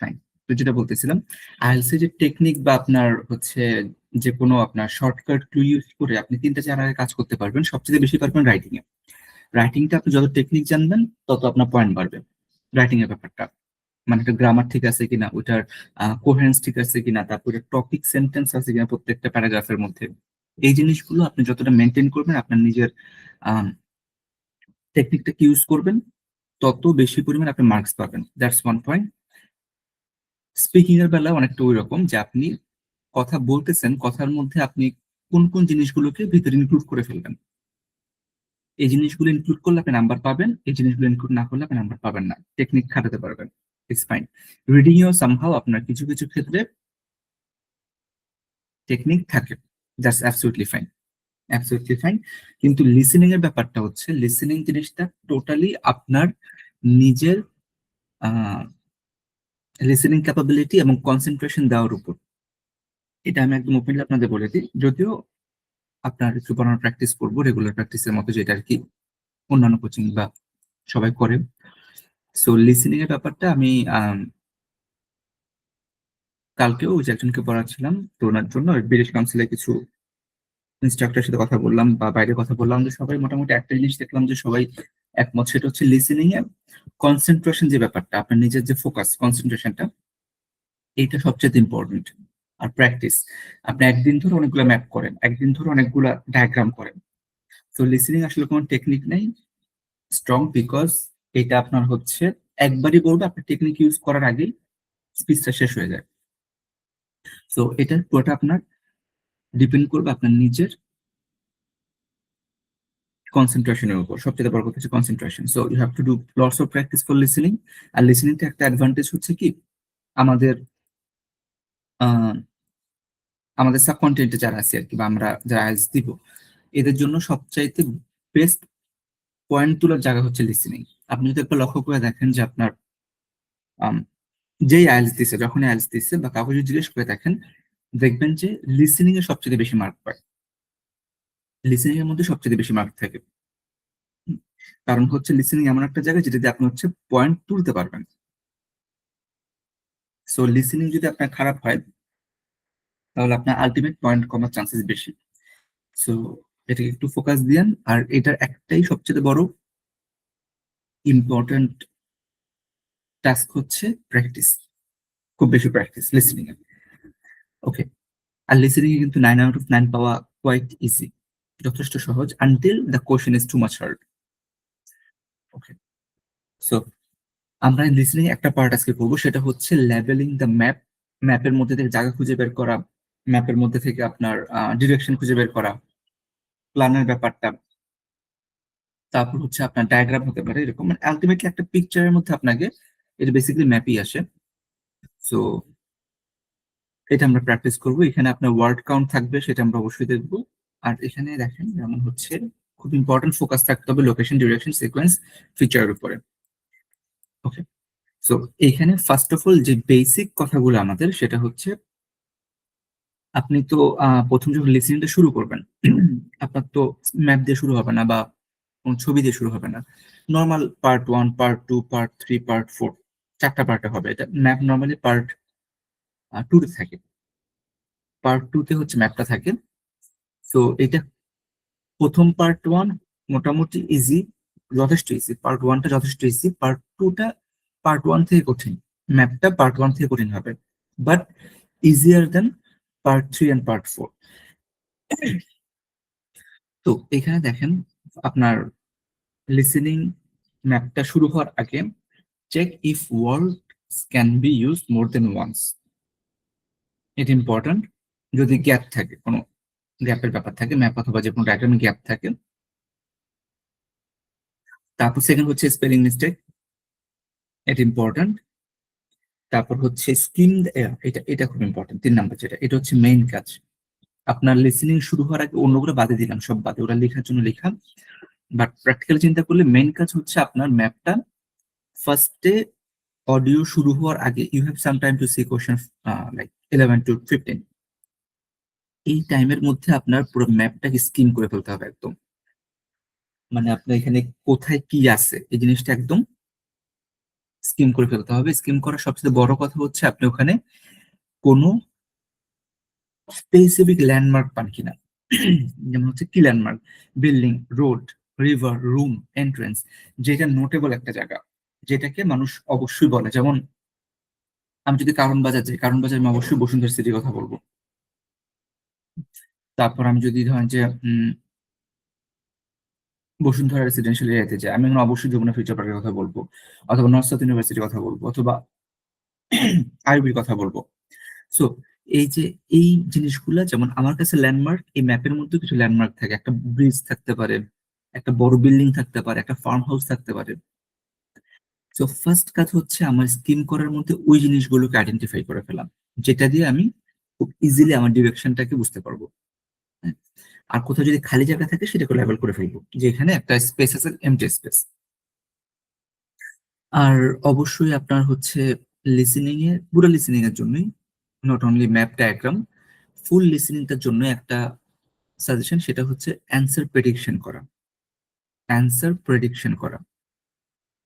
Fine. তো যেটা বলতেছিলাম, আইএলটিএস এর যে টেকনিক বা আপনার হচ্ছে যে কোনো আপনার শর্টকাট ক্লু ইউজ করে আপনি 3-4 কাজ করতে পারবেন, সবচেয়ে বেশি পারবেন রাইটিং এ। রাইটিংটা আপনি যত টেকনিক জানবেন তত আপনার পয়েন্ট বাড়বে। রাইটিং এর ব্যাপারটা মানে একটা গ্রামার ঠিক আছে কিনা, ওইটার কোহেরেন্স ঠিক আছে কিনা, তারপরে টপিক সেন্টেন্স আছে কিনা প্রত্যেকটা প্যারাগ্রাফের মধ্যে, এই জিনিসগুলো আপনি যতটা মেনটেন করবেন, আপনার নিজের টেকনিকটাকে ইউজ করবেন, তত বেশি পরিমাণ আপনি মার্কস পাবেন। That's one point. স্পিকিং এর বেলা অনেকটা ওই রকম যে আপনি কথা বলতেছেন, কথার মধ্যে আপনি কোন কোন জিনিসগুলোকে ভিতরে ইনক্লুড করে ফেলবেন। এই জিনিসগুলো ইনক্লুড করলে আপনি নাম্বার পাবেন, এই জিনিসগুলো ইনক্লুড না করলে আপনি নাম্বার পাবেন না। টেকনিক খাটাতে পারবেন, ইটস ফাইন। রিডিং এও সামহাও আপনার কিছু কিছু ক্ষেত্রে টেকনিক থাকে, just absolutely fine, absolutely fine. কিন্তু লিসেনিং এর ব্যাপারটা হচ্ছে, লিসেনিং জিনিসটা টোটালি আপনার নিজের লিসেনিং ক্যাপাবিলিটি এবং কনসেন্ট্রেশন দেওয়ার উপর। এটা আমি একদম ওপেনলি আপনাদের বলে দিই, যদিও আপনার একটু বানানোর প্র্যাকটিস করবো, রেগুলার প্র্যাকটিসের মতো, যেটা আর কি অন্যান্য কোচিং বা সবাই করে। সো লিসেনিং এর ব্যাপারটা আমি কালকেও ওই যে একজনকে পড়াচ্ছিলাম, তো ওনার জন্য ব্রিটিশ কাউন্সিলে কিছু ইনস্ট্রাক্টরের সাথে কথা বললাম বা বাইরে কথা বললাম, যে সবাই মোটামুটি একটা জিনিস দেখলাম যে সবাই একমত, সেটা হচ্ছে লিসেনিং এ কনসেন্ট্রেশন যে ব্যাপারটা, আপনার নিজের যে ফোকাস কনসেন্ট্রেশনটা, এইটা সবচেয়ে ইম্পর্টেন্ট। আর প্র্যাকটিস, আপনি একদিন ধরে অনেকগুলো ম্যাপ করেন, একদিন ধরে অনেকগুলো ডায়াগ্রাম করেন। তো লিসেনিং আসলে কোনো টেকনিক নেই স্ট্রং, বিকজ এটা আপনার হচ্ছে একবারই বলবো, আপনার টেকনিক ইউজ করার আগেই স্পিচটা শেষ হয়ে যায়। তো এটা পুরোটা আপনার ডিপেন্ড করবে আপনার নিজের কনসেন্ট্রেশনের উপর। সবচেয়ে বড় কথা হচ্ছে concentration. So you have to do lots of practice for listening. আর লিসেনিংটা একটা অ্যাডভান্টেজ হচ্ছে কি, আমাদের আহ, আমাদের সাবকন্টিনেন্টে যারা আছে আর কি, বা আমরা যারা আইএলটিএস দিব, এদের জন্য সবচাইতে বেস্ট পয়েন্ট তোলার জায়গা হচ্ছে লিসেনিং। আপনি যদি একবার লক্ষ্য করে দেখেন যে আপনার আম, যেই আইএলটিএস দিচ্ছে, যখন আইএলটিএস দিচ্ছে বা কাউকে যদি জিজ্ঞেস করে দেখেন, দেখবেন যে লিসেনিং এ সবচেয়ে বেশি মার্ক পায়, লিসেনিং এর মধ্যে সবচেয়ে বেশি মার্ক থাকে। কারণ হচ্ছে লিসেনিং এমন একটা জায়গা যেটাতে আপনি হচ্ছে পয়েন্ট তুলতে পারবেন। সো লিসেনিং যদি আপনার খারাপ হয়, তাহলে আপনার আলটিমেট পয়েন্ট কমার চান্সেস বেশি। সো এটাকে একটু ফোকাস দিয়েন। আর এটার একটাই সবচেয়ে বড় ইম্পর্টেন্ট টাস্ক হচ্ছে প্র্যাকটিস, খুব বেশি প্র্যাকটিস লিসেনিং এ। ওকে। আর লিসেনিং এ কিন্তু 9 আউট অফ 9 পাওয়া কোয়াইট ইজি, যথেষ্ট সহজ, until the question is too much hard. Okay. So আমরা লিসেনিং একটা পার্ট আজকে করবো, সেটা হচ্ছে লেভেলিং দ্য ম্যাপ। ম্যাপের মধ্যে থেকে জায়গা খুঁজে বের করা, ম্যাপের মধ্যে থেকে আপনার ডিরেকশন খুঁজে বের করা, প্ল্যানের ব্যাপারটা, তারপর হচ্ছে আপনার ডায়াগ্রাম হতে পারে এরকম, মানে আলটিমেটলি একটা পিকচারের মধ্যে আপনাকে, এটা বেসিক্যালি ম্যাপই আসে। সো এটা আমরা প্র্যাকটিস করবো। এখানে আপনার ওয়ার্ড কাউন্ট থাকবে, সেটা আমরা অবশ্যই দেখবো। আর এখানে দেখেন যেমন হচ্ছে খুব ইম্পর্টেন্ট ফোকাস থাকতে হবে লোকেশন, ডিরেকশন, সিকোয়েন্স, ফিচারের উপরে। ওকে। সো এইখানে ফার্স্ট অফ অল যে বেসিক কথাগুলো আমাদের, সেটা হচ্ছে আপনি তো প্রথম যখন লিসেনিংটা শুরু করবেন, আপনার তো ম্যাপ দিয়ে শুরু হবে না বা কোন ছবি দিয়ে শুরু হবে না। Normal part 1, part 2, part 3, part 4, 4টা পার্টে হবে। এটা ম্যাপ নর্মালি পার্ট 2 তে থাকে, পার্ট 2 তে হচ্ছে ম্যাপটা থাকে। তো এটা প্রথম পার্ট 1 মোটামুটি ইজি, যথেষ্ট ইজি। পার্ট 1টা যথেষ্ট ইজি, পার্ট 2টা পার্ট 1 থেকে কঠিন। ম্যাপটা পার্ট 1 থেকে কঠিন হবে, but easier than part 3 and part 4। তো এখানে দেখেন আপনার লিসেনিং ম্যাপটা শুরু হওয়ার আগে, check if words can be use more than once. এটা ইম্পর্টেন্ট। যদি গ্যাপ থাকে, কোনো গ্যাপের ব্যাপার থাকে, ম্যাপ অথবা যে কোনো ডায়াগ্রামে গ্যাপ থাকে। তারপর সেকেন্ড হচ্ছে স্পেলিং মিস্টেক, এটা ইম্পর্টেন্ট। তারপর হচ্ছে স্কিম, এটা এটা খুব ইম্পর্টেন্ট। 3 নাম্বার যেটা, এটা হচ্ছে মেইন কাজ। আপনার লিসেনিং শুরু হওয়ার আগে অন্যগুলো বাদে দিলাম, সব বাদে, ওরা লেখার জন্য লেখা, বাট প্র্যাকটিক্যাল চিন্তা করলে মেইন কাজ হচ্ছে আপনার ম্যাপটা ফার্স্টে, অডিও শুরু হওয়ার আগে you have some time to see question like 11 to 15। এই টাইমের মধ্যে আপনার পুরো ম্যাপটাকে স্কিম করে ফেলতে হবে একদম। মানে আপনার এখানে কোথায় কি আছে এই জিনিসটা একদম স্কিম করে ফেলতে হবে। স্কিম করার সবচেয়ে বড় কথা হচ্ছে আপনি ওখানে কোনো স্পেসিফিক ল্যান্ডমার্ক পান কিনা। যেমন হচ্ছে কি landmark? Building, road, river, room, entrance, যেটা নোটেবল একটা জায়গা, যেটাকে মানুষ অবশ্যই বলে। যেমন আমি যদি কারণ বাজার যাই, কারণ বাজার আমি অবশ্যই বসুন্ধরা সিটির কথা বলবো। তারপর আমি যদি ধরেন যে বসুন্ধরা রেসিডেন্সিয়াল এরিয়াতে যাই, আমি এখন অবশ্যই যমুনা ফিউচার পার্কের কথা বলবো, অথবা নর্থ সাউথ ইউনিভার্সিটির কথা বলবো, অথবা আইবির কথা বলবো। সো এই যে এই জিনিসগুলা যেমন আমার কাছে ল্যান্ডমার্ক, এই ম্যাপের মধ্যে কিছু ল্যান্ডমার্ক থাকে, একটা ব্রিজ থাকতে পারে, একটা বড় বিল্ডিং থাকতে পারে, একটা ফার্ম হাউস থাকতে পারে। তো ফার্স্ট কাজ হচ্ছে আমার স্কিম করার মধ্যে ওই জিনিসগুলোকে আইডেন্টিফাই করে ফেলাম, যেটা দিয়ে আমি খুব ইজিলি আমার ডিরেকশনটাকে বুঝতে পারবো। হ্যাঁ? আর কোথাও যদি খালি জায়গা থাকে সেটাকে লেবেল করে ফেলবো, যে এখানে একটা স্পেস আছে, এমটি স্পেস। আর অবশ্যই আপনার হচ্ছে লিসেনিং এর, পুরো লিসেনিং এর জন্যই, নট অনলি ম্যাপ ডায়াগ্রাম, ফুল লিসেনিংটার জন্য একটা সাজেশন, সেটা হচ্ছে অ্যান্সার প্রেডিকশন করা। অ্যান্সার প্রেডিকশন করা।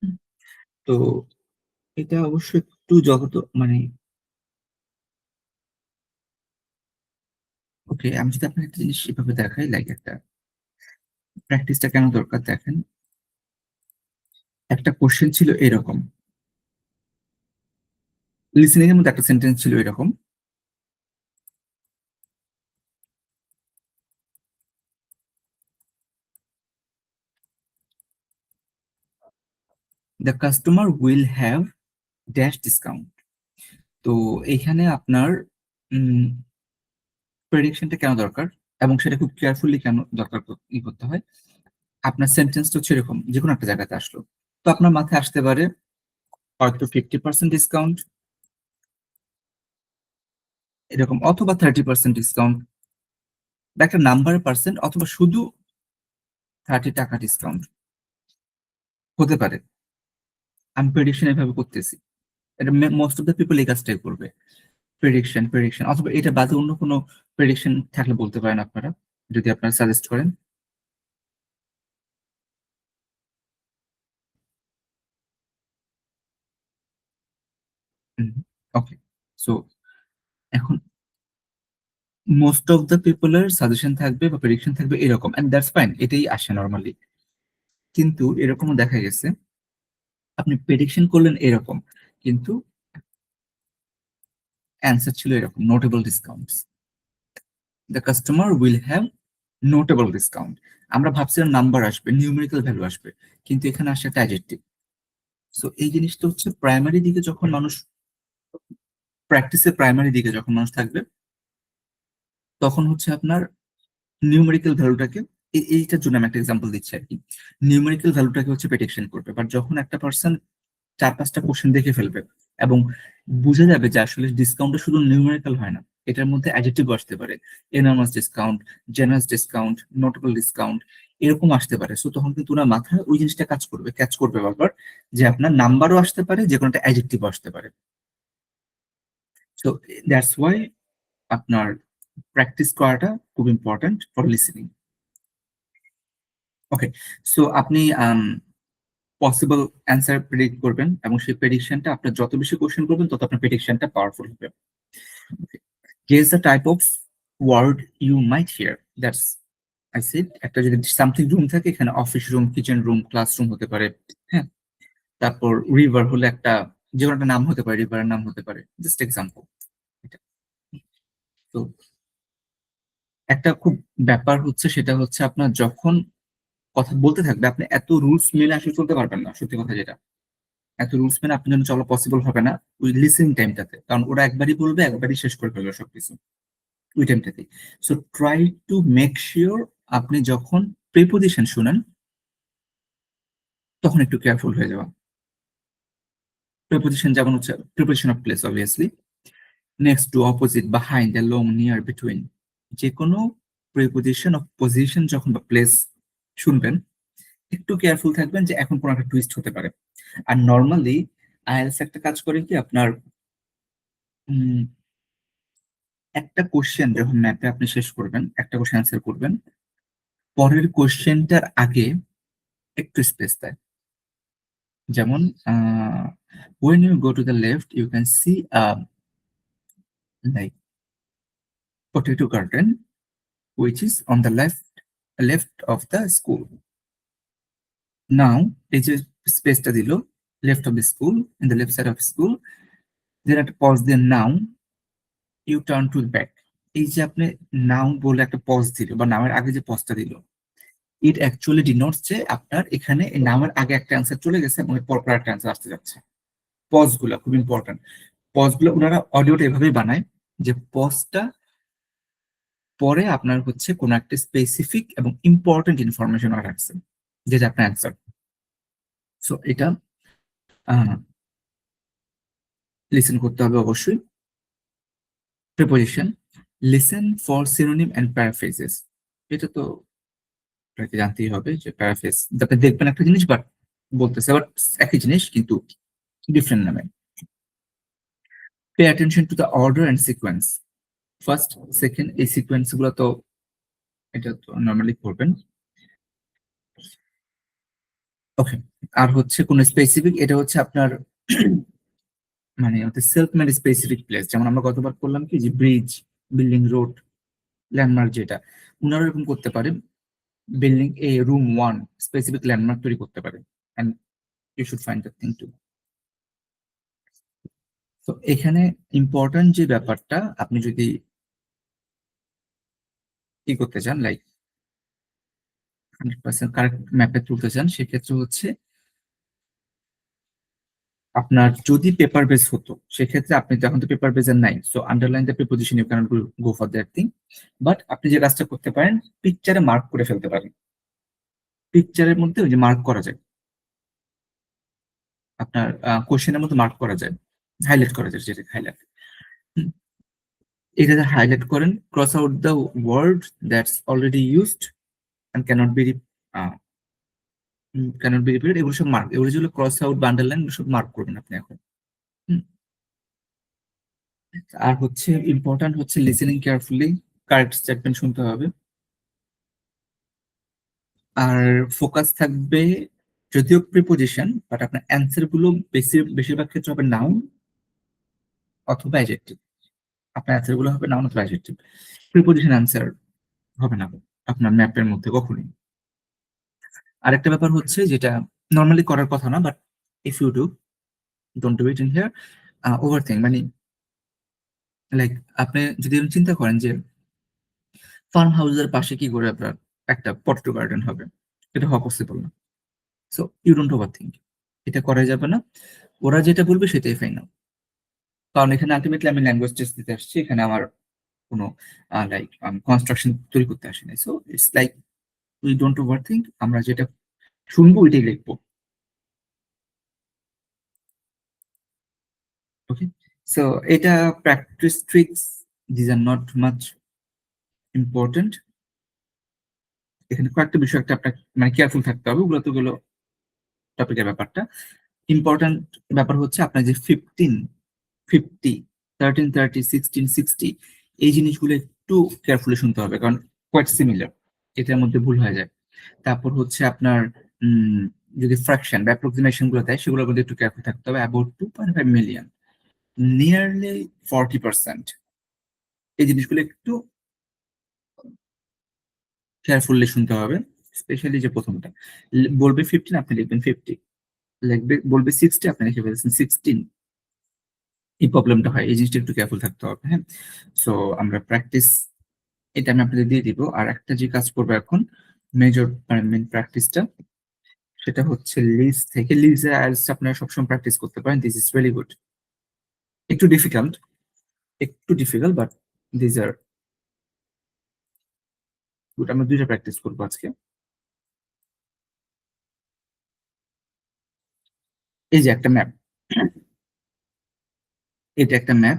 হুম, তো এটা অবশ্যই একটু জগত মানে, ওকে, আমি যদি আপনাকে একটা জিনিস এভাবে দেখাই, লাইক একটা প্র্যাকটিসটা কেন দরকার দেখেন। একটা কোশ্চেন ছিল এরকম, লিসেনিং এর মধ্যে একটা সেন্টেন্স ছিল এরকম: the customer will have dash discount. তো এইখানে আপনার প্রেডিকশনটা কেন দরকার, এবং সেটা খুব কেয়ারফুলি কেন দরকার করতে হয়। আপনার সেন্টেন্সটা হচ্ছে এরকম, যে কোনো একটা জায়গাতে আসলো, তো আপনার মাথায় আসতে পারে হয়তো 50% ডিসকাউন্ট এরকম, অথবা 30% ডিসকাউন্ট, বা একটা নাম্বার পার্সেন্ট, অথবা শুধু 30 টাকা ডিসকাউন্ট হতে পারে। আমি প্রেডিকশন এভাবে করতেছি, এটা মোস্ট অফ দ্য পিপল এই কাজটাই করবে। প্রেডিকশন প্রেডিকশন, অথবা এটা বাদে অন্য কোনো প্রেডিকশন থাকলে বলতে পারেন আপনারা, যদি আপনারা সাজেস্ট করেন। ওকে, সো এখন মোস্ট অফ দ্য পিপলের সাজেশন থাকবে বা প্রেডিকশন থাকবে এরকম, এন্ড দ্যাটস ফাইন, এটাই আসে নর্মালি। কিন্তু এরকমও দেখা গেছে আপনি প্রেডিকশন করলেন এরকম, কিন্তু অ্যান্সার ছিল এরকম: notable discounts, the customer will have notable discount. আমরা ভাবছিলাম নাম্বার আসবে, নিউমেরিক্যাল ভ্যালু আসবে, কিন্তু এখানে আসে একটা অ্যাডজেক্টিভ। সো এই জিনিসটা হচ্ছে প্রাইমারি দিকে যখন মানুষ, প্র্যাকটিসে প্রাইমারি দিকে যখন মানুষ থাকবে, তখন হচ্ছে আপনার নিউমেরিক্যাল ভ্যালুটাকে, এইটার জন্য আমি একটা এক্সাম্পল দিচ্ছি আর কি, নিউমেরিক্যাল ভ্যালুটাকে হচ্ছে প্রেডিকশন করবে। বাট যখন একটা পার্সন 4-5টা কোশ্চেন দেখে ফেলবে এবং বুঝে যাবে যে আসলে ডিসকাউন্টটা শুধু নিউমেরিক্যাল হয় না, এটার মধ্যে অ্যাডজেক্টিভ আসতে পারে, enormous discount, generous discount, notable discount, এরকম আসতে পারে। সো তখন কিন্তু ওনার মাথায় ওই জিনিসটা কাজ করবে, ক্যাচ করবে বারবার, যে আপনার নাম্বারও আসতে পারে, যে কোনো একটা অ্যাডজেক্টিভ আসতে পারে। সো দ্যাটস ওয়াই আপনার প্র্যাকটিস করাটা খুব important for listening. Okay, so আপনি পসিবল অ্যান্সার প্রেডিক্ট করবেন, এবং সেই প্রেডিকশনটা আপনার যত বেশি কোশ্চেন করবেন তত আপনার প্রেডিকশনটা পাওয়ারফুল হবে। Guess the type of word you might hear. That's I said, একটা যদি সামথিং রুম থাকে, এখানে office room, kitchen room, classroom হতে পারে। হ্যাঁ, তারপর রিভার হলে একটা, যে কোনো একটা নাম হতে পারে, রিভারের নাম হতে পারে, জাস্ট এক্সাম্পল। তো একটা খুব ব্যাপার হচ্ছে, সেটা হচ্ছে আপনার যখন কথা বলতে থাকবে, আপনি এত রুলস মেনে আসলে চলতে পারবেন না, সত্যি কথা যেটা। এত রুলস মেনে আপনার জন্য চলা পসিবল হবে না ওই লিসেনিং টাইমটাতে, কারণ ওরা একবারই বলবে, একবারই শেষ করে ফেলবে সবকিছু ওই টাইমটাতে। So try to make sure আপনি যখন প্রিপোজিশন শুনেন তখন একটু কেয়ারফুল হয়ে যাওয়া। প্রিপোজিশন যেমন হচ্ছে preposition of place, obviously, next to, opposite, behind, long, near, between, যে কোনো প্রিপোজিশন অফ পজিশন যখন বা প্লেস শুনবেন, একটু কেয়ারফুল থাকবেন যে এখন কোনো একটা টুইস্ট হতে পারে। আর নর্মালি আইএলটিএস একটা কাজ করে কি আপনার, উম, একটা কোশ্চেন যখন ম্যাপে আপনি শেষ করবেন, একটা কোশ্চেন অ্যান্সার করবেন, পরের কোশ্চেনটার আগে একটু স্পেস দেয়। যেমন when you go to the left you can see a like potato garden which is on the left of the school. Now এই যে স্পেসটা দিল left of the school, in the left side of school, there একটা pause দিয়ে now you turn to the back. এই যে আপনি নাও বলে একটা পজ দিল বা নামের আগে যে পজটা দিল, ইট অ্যাকচুয়ালি ডিনোটস যে আপনার এখানে এই নামের আগে একটা অ্যান্সার চলে গেছে এবং এর পরপর একটা অ্যান্সার আসতে যাচ্ছে। পজ গুলা খুব ইম্পর্টেন্ট। পজ গুলো ওনারা অডিওটা এভাবেই বানায় যে পজটা পরে আপনার হচ্ছে কোন একটা স্পেসিফিক এবং ইম্পর্টেন্ট ইনফরমেশন রাখছে যেটা আপনার অ্যান্সার। সো এটা লিসেন করতে হবে অবশ্যই। Preposition, listen for synonym and paraphrases. এটা তো আপনাকে জানতেই হবে যে প্যারাফ্রেজ আপনি দেখবেন একটা জিনিস বাট বলতেছে বাট একই জিনিস কিন্তু ডিফারেন্ট নামে। Pay attention to the order and sequence. First second এই সিকোয়েন্স গুলো তো এটা তো নর্মালি করবেন। ওকে, আর হচ্ছে কোন স্পেসিফিক, এটা হচ্ছে আপনার মানে সেলফ মেড স্পেসিফিক প্লেস। যেমন আমরা গতবার করলাম কি যে ব্রিজ, বিল্ডিং, রোড, ল্যান্ডমার্ক, যেটা ওনারা এরকম করতে পারে building a room 1 specific landmark তৈরি করতে পারে and you should find that thing too. তো এখানে ইম্পর্টেন্ট যে ব্যাপারটা, আপনি যদি কি করতে চান লাইক 100% কারেক্ট ম্যাপে তুলতে চান, সেক্ষেত্রে হচ্ছে আপনার যদি পেপার বেস হতো সেক্ষেত্রে আপনি তো এখন তো পেপার বেস এর নাই, so underline the preposition you cannot go for that thing. But আপনি যে কাজটা করতে পারেন পিকচারে মার্ক করে ফেলতে পারেন। পিকচারের মধ্যে ওই যে মার্ক করা যায়, আপনার কোশ্চেনের মধ্যে মার্ক করা যায়, হাইলাইট করা যায়, যেটা হাইলাইট। এটাতে হাইলাইট করেন, cross out the word that's already used and cannot be repeated, এগুলো সব মার্ক, এগুলো যেগুলো ক্রস আউট বা আন্ডারলাইন সব মার্ক করবেন আপনি এখন। আর হচ্ছে ইম্পর্টেন্ট হচ্ছে লিসেনিং কেয়ারফুলি, কারেক্ট স্টেটমেন্ট শুনতে হবে। আর ফোকাস থাকবে যদিও প্রিপোজিশন, বাট আপনার অ্যান্সার গুলো বেশিরভাগ ক্ষেত্রে হবে নাউন অথবা অ্যাডজেক্টিভ। আপনার অ্যান্সার গুলো হবে নাউন অথবা অ্যাডজেক্টিভ, প্রিপোজিশন অ্যান্সার হবে না আপনার ম্যাপের মধ্যে কখনোই। আরেকটা ব্যাপার হচ্ছে যেটা নর্মালি করার কথা না, but if you do, don't do it in here, overthink. মানে লাইক আপনি যদি চিন্তা করেন যে ফার্ম হাউসের পাশে কি করে আপনার একটা পটেটো গার্ডেন হবে, এটা হওয়া পসিবল না। So you don't over think, এটা করা যাবে না। ওরা যেটা বলবে সেটাই ফাইনাল, কারণ এখানে আলটিমেটলি আমি ল্যাঙ্গুয়েজ টেস্ট দিতে আসছি, এখানে আমার কোনো লাইক কনস্ট্রাকশন তৈরি করতে আসি নাই। So it's like we don't over think, আমরা যেটা শুনবো ওইটাই লিখবো। ওকে, সো এটা practice tricks, these are not much important. এখানে কয়েকটা বিষয় একটা আপনার মানে কেয়ারফুল থাকতে হবে, ওগুলো তো গেলো টপিকের ব্যাপারটা। ইম্পর্টেন্ট ব্যাপার হচ্ছে আপনার যে 15, 50, 13, 30, 16, 60 এই জিনিসগুলো একটু কেয়ারফুলি শুনতে হবে, কারণ কোয়াইট সিমিলার, এটার মধ্যে ভুল হয়ে যায়। তারপর হচ্ছে আপনার যদি ফ্র্যাকশন বা অ্যাপ্রক্সিমেশন গুলো দেয় সেগুলোর মধ্যে একটু কেয়ারফুল থাকতে হবে। অ্যাবাউট 2.5 মিলিয়ন, নিয়ারলি 40%, এই জিনিসগুলো একটু কেয়ারফুলি শুনতে হবে। স্পেশালি যে প্রথমটা বলবে 15 আপনি লিখবেন 50, লিখবে বলবে 60 আপনি লিখে ফেলছেন 16, এই প্রবলেমটা হয়, এই জিনিসটা একটু কেয়ারফুল থাকতে হবে। হ্যাঁ, সো আমরা প্র্যাকটিস এটা আমি আপনাদের দিয়ে দিব। আর একটা যে কাজ করবো এখন মেজর মেন প্র্যাকটিসটা, সেটা হচ্ছে লিজ থেকে। লিজের আইএলটিএস আপনারা সবসময় প্র্যাকটিস করতে পারেন, দিস ইজ ভেরি গুড। একটু difficult, but this are good. আমরা দুইটা প্র্যাকটিস করবো আজকে। এই যে একটা ম্যাপ, এটা একটা ম্যাপ।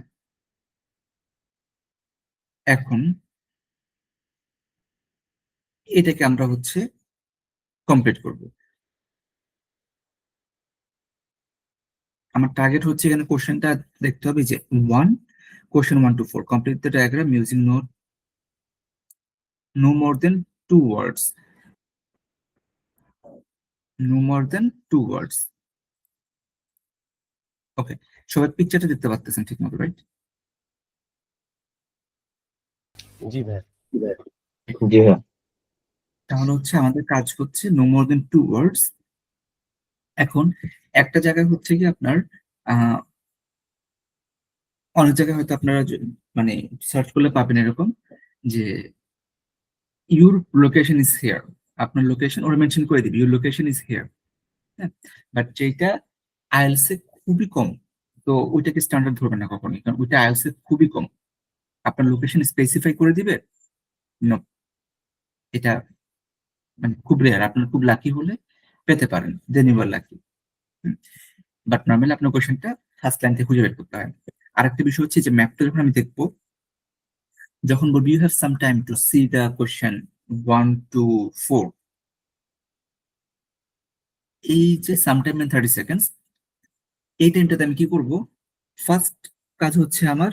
এখন এটাকে আমরা হচ্ছে কমপ্লিট করব। আমার টার্গেট হচ্ছে এখানে কোশ্চেনটা দেখতে হবে যে question 1 to 4 complete the diagram using no more than 2 words, no more than 2 words। ওকে, সবাই পিকচারটা দেখতে পাচ্ছেন ঠিক মতো, রাইট? জি ভাই। জি হ্যাঁ। তাহলে হচ্ছে আমাদের কাজ হচ্ছে নো মোর দেন 2 ওয়ার্ডস। এখন একটা জায়গায় হচ্ছে কি আপনার আহ অনেক জায়গায় হয়তো আপনারা মানে সার্চ করলে পাবেন এরকম যে ইউর লোকেশন ইজ হিয়ার, আপনার লোকেশন ওরা মেনশন করে দিবে ইউর লোকেশন ইজ হিয়ার। হ্যাঁ, বাট যেটা আইএলস এ খুবই কম, তো ওইটাকে স্ট্যান্ডার্ড ধরবে না কখনোই, কারণ ওইটা আইএলস এ খুবই কম। আপনার লোকেশন স্পেসিফাই করে দিবে, নো, এটা মানে খুব রেয়ার। আপনার খুব লাকি হলে পেতে পারেন, then you are lucky. But normally আপনার কোয়েশ্চেনটা ফার্স্ট লাইন থেকে খুঁজে বের করতে হয়। আরেকটা বিষয় হচ্ছে যে ম্যাপটা যখন আমি দেখবো, যখন বলবো you have some time to see the question 1 to 4, এই যে সাম টাইম 30 সেকেন্ডস, এই টাইমটাতে আমি কি করব, ফার্স্ট কাজ হচ্ছে আমার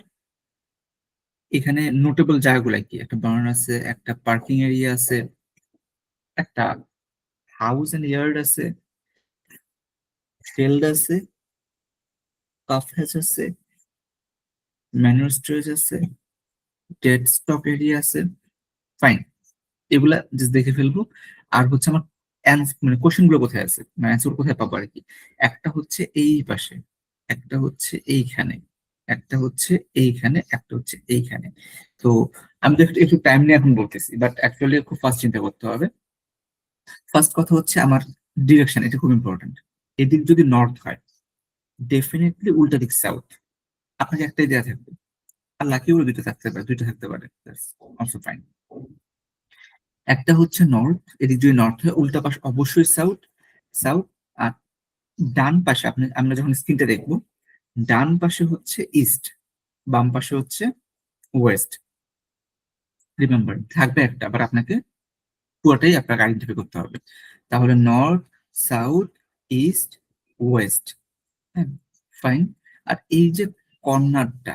এখানে নোটেবল জায়গাগুলো কি, একটা বার্ন আছে, একটা পার্কিং এরিয়া আছে, একটা হাউস এন্ড ইয়ার্ড আছে, ফিল্ড আছে, কাফ হ্যাচ আছে, ম্যানুয়াল স্টোরেজ আছে, ডেড স্টক এরিয়া আছে। ফাইন, এগুলা জাস্ট দেখে ফেলবো। আর হচ্ছে আমার মানে কোশ্চেন গুলো কোথায় আছে, মানে অ্যান্সার কোথায় পাবো আর কি। একটা হচ্ছে এই পাশে, একটা হচ্ছে এইখানে, একটা হচ্ছে এইখানে, একটা হচ্ছে এইখানে। তো আমি তো একটু একটু টাইম নিয়ে এখন বলতেছি, বাট অ্যাকচুয়ালি খুব ফাস্ট চিন্তা করতে হবে। ফার্স্ট কথা হচ্ছে আমার ডিরেকশন, এটা খুব ইম্পর্টেন্ট। এদিক যদি নর্থ হয়, ডেফিনেটলি উল্টা দিক সাউথ। আপনাকে একটাই দেওয়া থাকবে, আর লাকি হলে দুইটা থাকতে পারে, দুইটা থাকতে পারে, অলসো ফাইন। একটা হচ্ছে নর্থ, এদিক যদি নর্থ হয় উল্টা পাশ অবশ্যই সাউথ, সাউথ। আর ডান পাশে আমরা যখন স্ক্রিনটা দেখবো, ডান পাশে হচ্ছে ইস্ট, বাম পাশে হচ্ছে ওয়েস্ট। রিমেম্বার থাকবে একটা, আবার আপনাকে পুরোটাই আপনাকে আইডেন্টিফাই করতে হবে। তাহলে নর্থ, সাউথ, ইস্ট, ওয়েস্ট। হ্যাঁ, ফাইন। আর এই যে কর্নারটা,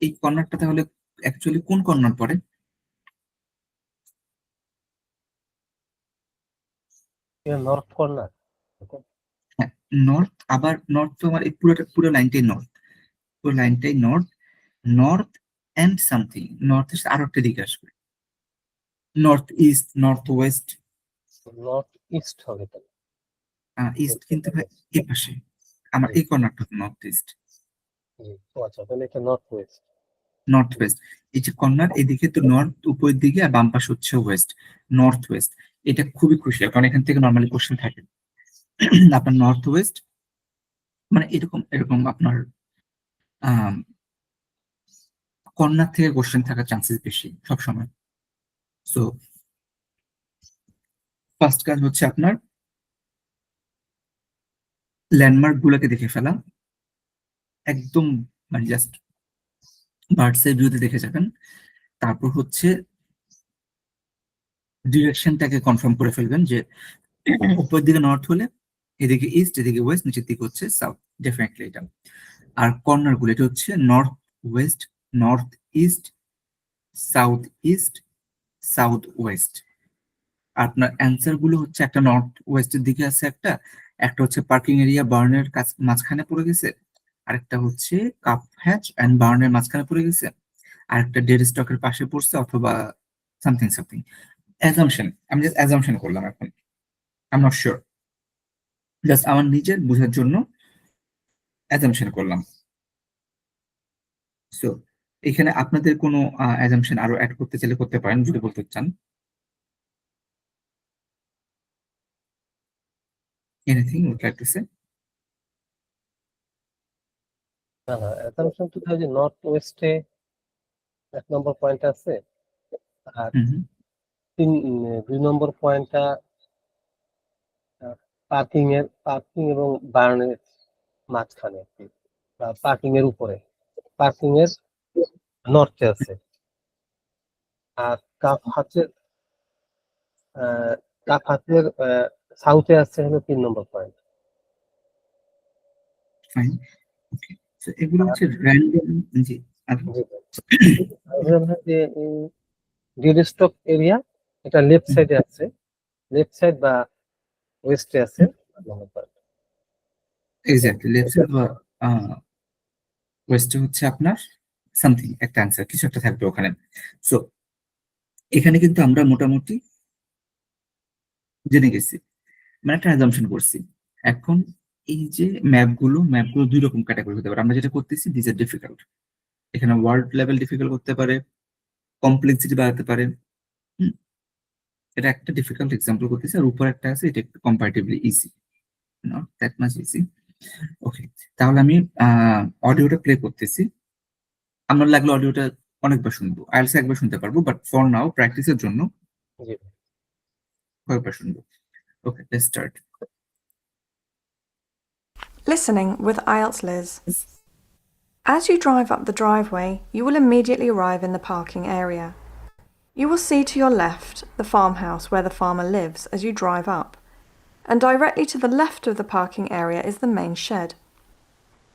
এই কর্নারটা তাহলে অ্যাকচুয়ালি কোন কর্নার পড়ে? North corner. হ্যাঁ, নর্থ। আবার নর্থ তো আমার এই পুরোটা পুরো লাইনটাই নর্থ, পুরো লাইনটাই north. North and something, north এর আরো একটা দিকে আসবে, north east, north west. North east হবে তাহলে। ইস্ট কিন্তু ভাই এই পাশে, আমার এই কর্নারটা নর্থ ইস্ট। জি, ও আচ্ছা, তাহলে এটা নর্থ ওয়েস্ট। নর্থ ওয়েস্ট, এই যে কর্নার এদিকে তো নর্থ উপরের দিকে, আর বাম পাশে হচ্ছে ওয়েস্ট, নর্থ ওয়েস্ট। এটা খুবই ক্রুশিয়াল, কারণ এখান থেকে নর্মালি কোশ্চেন থাকে। আপনার নর্থ ওয়েস্ট মানে এরকম এরকম আপনার কর্নার থেকে কোশ্চেন থাকার চান্সেস বেশি সবসময়। সো ফার্স্ট কাজ হচ্ছে আপনার ল্যান্ডমার্ক গুলোকে দেখে ফেলা, একদম মানে জাস্ট বার্ডস এর ভিউতে দেখে যাবেন। তারপর হচ্ছে ডিরেকশনটাকে কনফার্ম করে ফেলবেন যে উপরের দিকে নর্থ হলে এদিকে ইস্ট, এদিকে ওয়েস্ট, নিচের দিকে হচ্ছে সাউথ, ডেফিনেটলি এটা। আর কর্নার গুলো এটা হচ্ছে north west, north east, south east, south West. আপনার অ্যান্সার গুলো হচ্ছে একটা নর্থ ওয়েস্টের দিকে আছে, একটা একটা হচ্ছে পার্কিং এরিয়া বার্নের মাঝখানে পড়ে গেছে, আরেকটা হচ্ছে কাপ হ্যাচ এন্ড বার্নের মাঝখানে পড়ে গেছে, আরেকটা ডেড স্টকের পাশে পড়ছে, অথবা সামথিং সামথিং। অ্যাজাম্পশন, আমি জাস্ট অ্যাজাম্পশন করলাম এখন, I am not sure, just আমার নিজের বোঝার জন্য অ্যাজাম্পশন করলাম। সো এখানে আপনাদের কোনো অ্যাজাম্পশন আরো অ্যাড করতে চাইলে করতে পারেন, যদি বলতে চান। Anything would like to say? না না, অ্যাসাম্পশন তো যে নর্থ ওয়েস্টে 1 নম্বর পয়েন্ট আছে, আর হুম, 2 নম্বর পয়েন্টটা পার্কিং এবং বার্নের মাঝখানে আর কি, বা পার্কিং এর উপরে, পার্কিং এর নর্থে আছে। আর কাপ হাতের কাপ হাতের সাউথে আছে হলো 3 নম্বর পয়েন্ট। ফাইন, ওকে। সো এগুলো হচ্ছে র্যান্ডম। জি, আচ্ছা। যে ডেড স্টক এরিয়া, এটা লেফট সাইডে আছে, লেফট সাইড বা ওয়েস্টে আছে 8 নম্বর পয়েন্ট। এক্স্যাক্টলি লেফট সাইড বা ওয়েস্টে হচ্ছে আপনার সামথিং একটা অ্যান্সার, কিছু একটা থাকবে ওখানে। সো এখানে কিন্তু আমরা মোটামুটি জেনে গেছি, মানে একটা অ্যাজাম্পশন করছি। এখন এই যে ম্যাপগুলো দুই রকম ক্যাটাগরি হতে পারে। আমরা যেটা করতেছি দিস আর ডিফিকাল্ট, এখানে ওয়ার্ড লেভেল ডিফিকাল্ট করতে পারে, কমপ্লেক্সিটি বাড়াতে পারে। হুম, এটা একটা ডিফিকাল্ট এক্সাম্পল করতেছি, আর উপর একটা আছে এটা একটু comparatively easy, not that much easy. Okay, তাহলে আমি অডিওটা প্লে করতেছি। আমার লাগলে অডিওটা অনেকবার শুনবো, আইএলটিএস একবার শুনতে পারবো, বাট ফর নাও প্র্যাকটিসের জন্য জি। কয়েকবার শুনবো। Okay, let's start. Listening with IELTS Liz. As you drive up the driveway, you will immediately arrive in the parking area. You will see to your left the farmhouse where the farmer lives as you drive up, and directly to the left of the parking area is the main shed.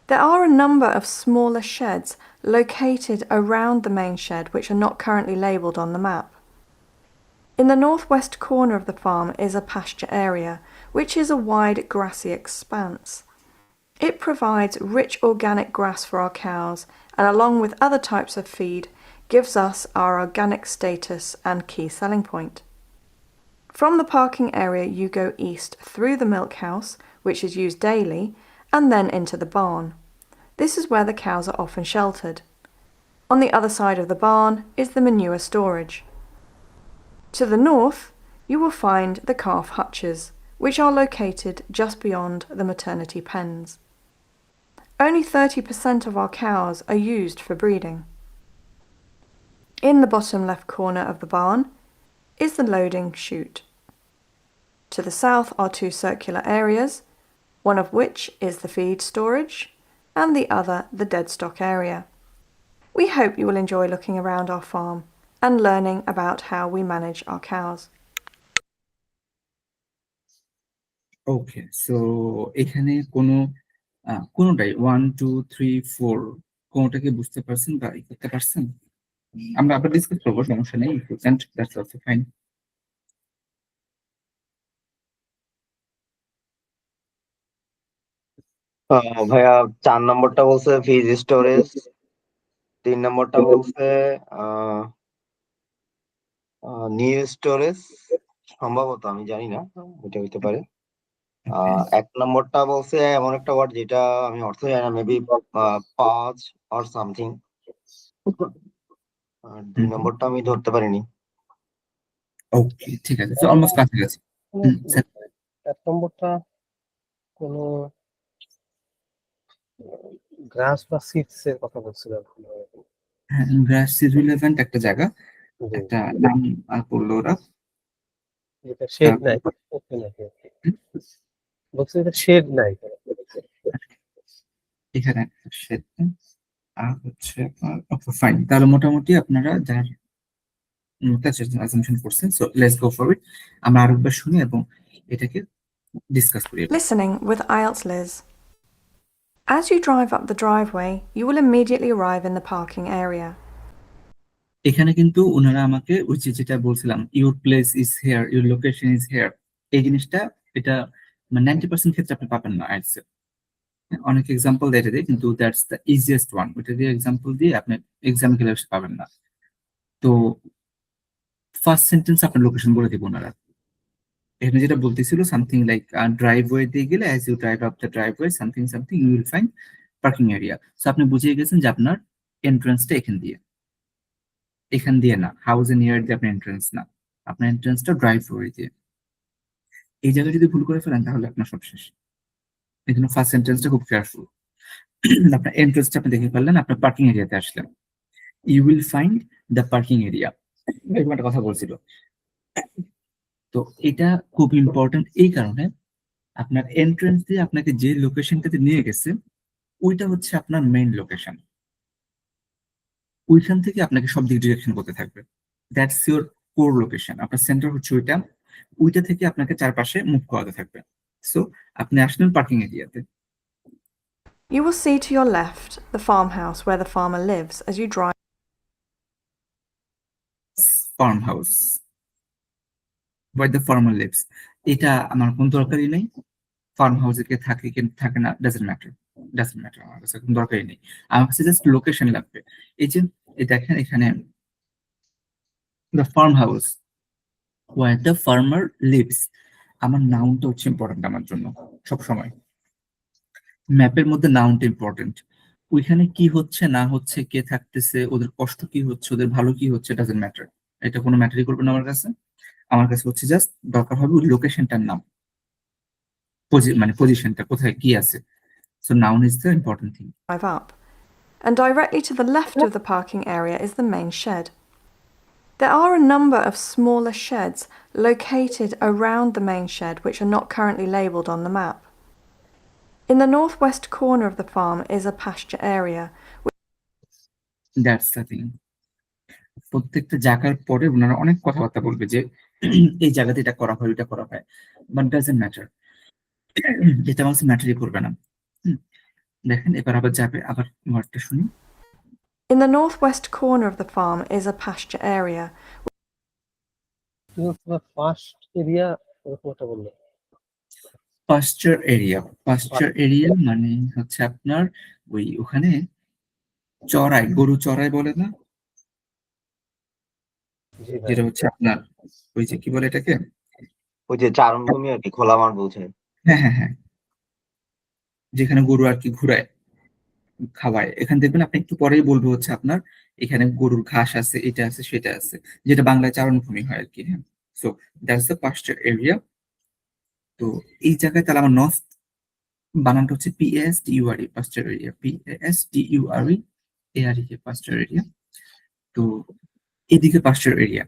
There are a number of smaller sheds located around the main shed which are not currently labelled on the map. In the northwest corner of the farm is a pasture area, which is a wide grassy expanse. It provides rich organic grass for our cows, and along with other types of feed, gives us our organic status and key selling point. From the parking area you go east through the milk house, which is used daily, and then into the barn. This is where the cows are often sheltered. On the other side of the barn is the manure storage. To the north, you will find the calf hutches, which are located just beyond the maternity pens. Only 30% of our cows are used for breeding. In the bottom left corner of the barn is the loading chute. To the south are two circular areas, one of which is the feed storage and the other the dead stock area. We hope you will enjoy looking around our farm and learning about how we manage our cows. Okay, so এখানে কোনোটাই 1 2 3 4 কোনোটাকে বুঝতে পারছেন বা করতে পারছেন? আমরা আবার discuss করবো, সমস্যা নেই, if you can't that's also fine. ভাইয়া 4 নম্বরটা বলছে ফিজ স্টোরেজ, 3 নম্বরটা বলছে নিউ স্টোরেজ, সম্ভবত, আমি জানি না, এটা হইতে পারে। 1 নম্বরটা বলছে এমন একটা ওয়ার্ড যেটা আমি অর্থ জানি না, মেবি পাজ অর সামথিং। আর 2 নম্বরটা আমি ধরতে পারিনি। ওকে, ঠিক আছে, সো অলমোস্ট কাছাকাছি। স্যার, 1 নম্বরটা কোনো গ্রাস বা সিডস এর কথা বলছিলাম। হ্যাঁ, গ্রাস ইজ রিলেভেন্ট একটা জায়গা, জি, একটা নাম করলো ওরা। যেটা শেড নাই। ওকে, নাকি বলছে এটা শেড নাই। এখানে একটা শেড, আর হচ্ছে ফাইন। তাহলে মোটামুটি আপনারা যার অ্যাসাম্পশন করছেন, so let's go for it. আমরা আরেকবার শুনি এবং এটাকে ডিসকাস করি। Listening with IELTS Liz. As you drive up the driveway, you will immediately arrive in the parking area. এখানে কিন্তু ওনারা আমাকে ওই যে যেটা বলছিলাম, your place is here, your location is here, এই জিনিসটা এটা 90% ক্ষেত্রে আপনি পাবেন না আইএলটিএস এ। অনেক এক্সাম্পল দিয়ে দেয়, কিন্তু দ্যাটস দ্য ইজিয়েস্ট ওয়ান। ওইটা দিয়ে এক্সাম্পল দিয়ে আপনি এক্সাম গেলে পাবেন না। তো ফার্স্ট সেন্টেন্স আপনার লোকেশন বলে দিব ওনারা। এখানে যেটা বলতেছিল সামথিং লাইক ড্রাইভওয়ে দিয়ে গেলে, as you drive up the driveway something something you will find parking area. So আপনি বুঝিয়ে গেছেন যে আপনার এন্ট্রান্সটা এখান দিয়ে না, হাউস এ নিয়ার দিয়ে আপনার এন্ট্রান্স না, আপনার এন্ট্রান্সটা ড্রাইভওয়ে দিয়ে। এই জায়গায় যদি ভুল করে ফেলেন তাহলে আপনার সব শেষ। এই জন্য ফার্স্ট সেন্টেন্সটা খুব কেয়ারফুল। আপনার এন্ট্রান্সটা আপনি দেখে ফেললেন, আপনার পার্কিং এরিয়াতে আসলেন, you will find the parking area, এরকম একটা কথা বলছিল। তো এটা খুব ইম্পর্টেন্ট এই কারণে, আপনার এন্ট্রান্স দিয়ে আপনাকে যে লোকেশনটাতে নিয়ে গেছে ওইটা হচ্ছে আপনার মেইন লোকেশন। ওইখান থেকে আপনাকে সব দিক ডিরেকশন করতে থাকবে, দ্যাটস ইউর কোর লোকেশন। আপনার সেন্টার হচ্ছে ওইটা থেকে আপনাকে চারপাশে মুভ করাতে থাকবে। সো আপনি আসলেন পার্কিং এরিয়াতে। You will see to your left the farmhouse where the farmer lives as you drive. Farm house where the farmer lives, এটা আমার কোনো দরকারই নেই, ফার্ম হাউসে কে থাকে কে থাকে না, ডাজন্ট ম্যাটার, আমার কাছে কোনো দরকারই নেই। আমার কাছে জাস্ট লোকেশন লাগবে। এই যে দেখেন এখানে the farm house where the farmer lives, আমার নাউনটা হচ্ছে ইম্পর্টেন্ট আমার জন্য সব সময়। ম্যাপের মধ্যে নাউনটা ইম্পর্টেন্ট। ওইখানে কি হচ্ছে না হচ্ছে, কে থাকতেছে, ওদের কষ্ট কি হচ্ছে, ওদের ভালো কি হচ্ছে, ডাজন্ট ম্যাটার। এটা কোনো ম্যাটারই করবে না আমার কাছে। আমার কাছে হচ্ছে জাস্ট দরকার হবে ওই লোকেশনটার নাম, মানে পজিশনটা কোথায় কি আছে। So noun is the important thing. Drive up, and directly to the left of the parking area is the main shed. There are a number of smaller sheds located around the main shed which are not currently labelled on the map. In the northwest corner of the farm is a pasture area. That's the thing. প্রত্যেকটা জায়গার পরে ওনারা অনেক কথাবার্তা বলবে যে এই জায়গাতে এটা করা হয়, এটা করা হয়, বাট ডাজন্ট ম্যাটার। এটা আমার কাছে ম্যাটারই করবে না। দেখেন এবার আবার যাবে, আবার ওয়ার্ডটা শুনি। In the northwest corner of the farm is a pasture area. First area এরকম একটা বললো। পাস্চার এরিয়া মানে হচ্ছে আপনার ওই ওখানে চড়াই, গরু চড়াই বলে না, জি ভাই। যেটা হচ্ছে আপনার ওই যে কি বলে এটাকে, ওই যে চারণভূমি আর কি, খোলা মাঠ বোঝায়। হ্যাঁ, যেখানে গরু আর কি ঘুরায় খাওয়ায়। এখানে দেখবেন আপনি একটু পরেই বলবো হচ্ছে আপনার এখানে গরুর ঘাস আছে, এটা আছে সেটা আছে, যেটা বাংলায় চারণভূমি হয় আর কি। হ্যাঁ, সো দ্যাটস দ্য পাস্চার এরিয়া। তো এই জায়গায় তাহলে আমার নর্থ বানানটা হচ্ছে PASTURE, পাস্চার এরিয়া, PASTURE পাস্চার এরিয়া। তো এদিকে পাস্চার এরিয়া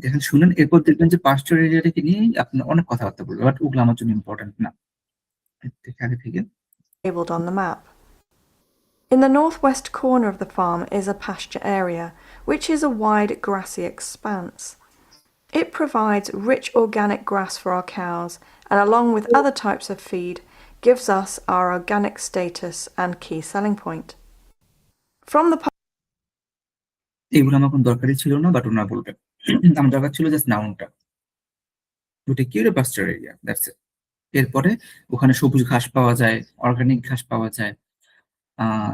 দেখেন, শুনেন, এরপর দেখবেন যে পাস্চার এরিয়াটাকে নিয়ে আপনার অনেক কথাবার্তা বলবে, বাট ওগুলো আমার জন্য ইম্পর্টেন্ট না। আগে থেকে Labelled on the map. In the northwest corner of the farm is a pasture area, which is a wide grassy expanse. It provides rich organic grass for our cows, and along with other types of feed, gives us our organic status and key selling point. From the এগুলো আমার কোনো দরকারই ছিল না, but ওনারা বলবে। আমার দরকার ছিল জাস্ট নাউনটা, দুটো কি পাস্চার এরিয়া, দ্যাটস ইট। এরপরে ওখানে সবুজ ঘাস পাওয়া যায়, অর্গানিক ঘাস পাওয়া যায়।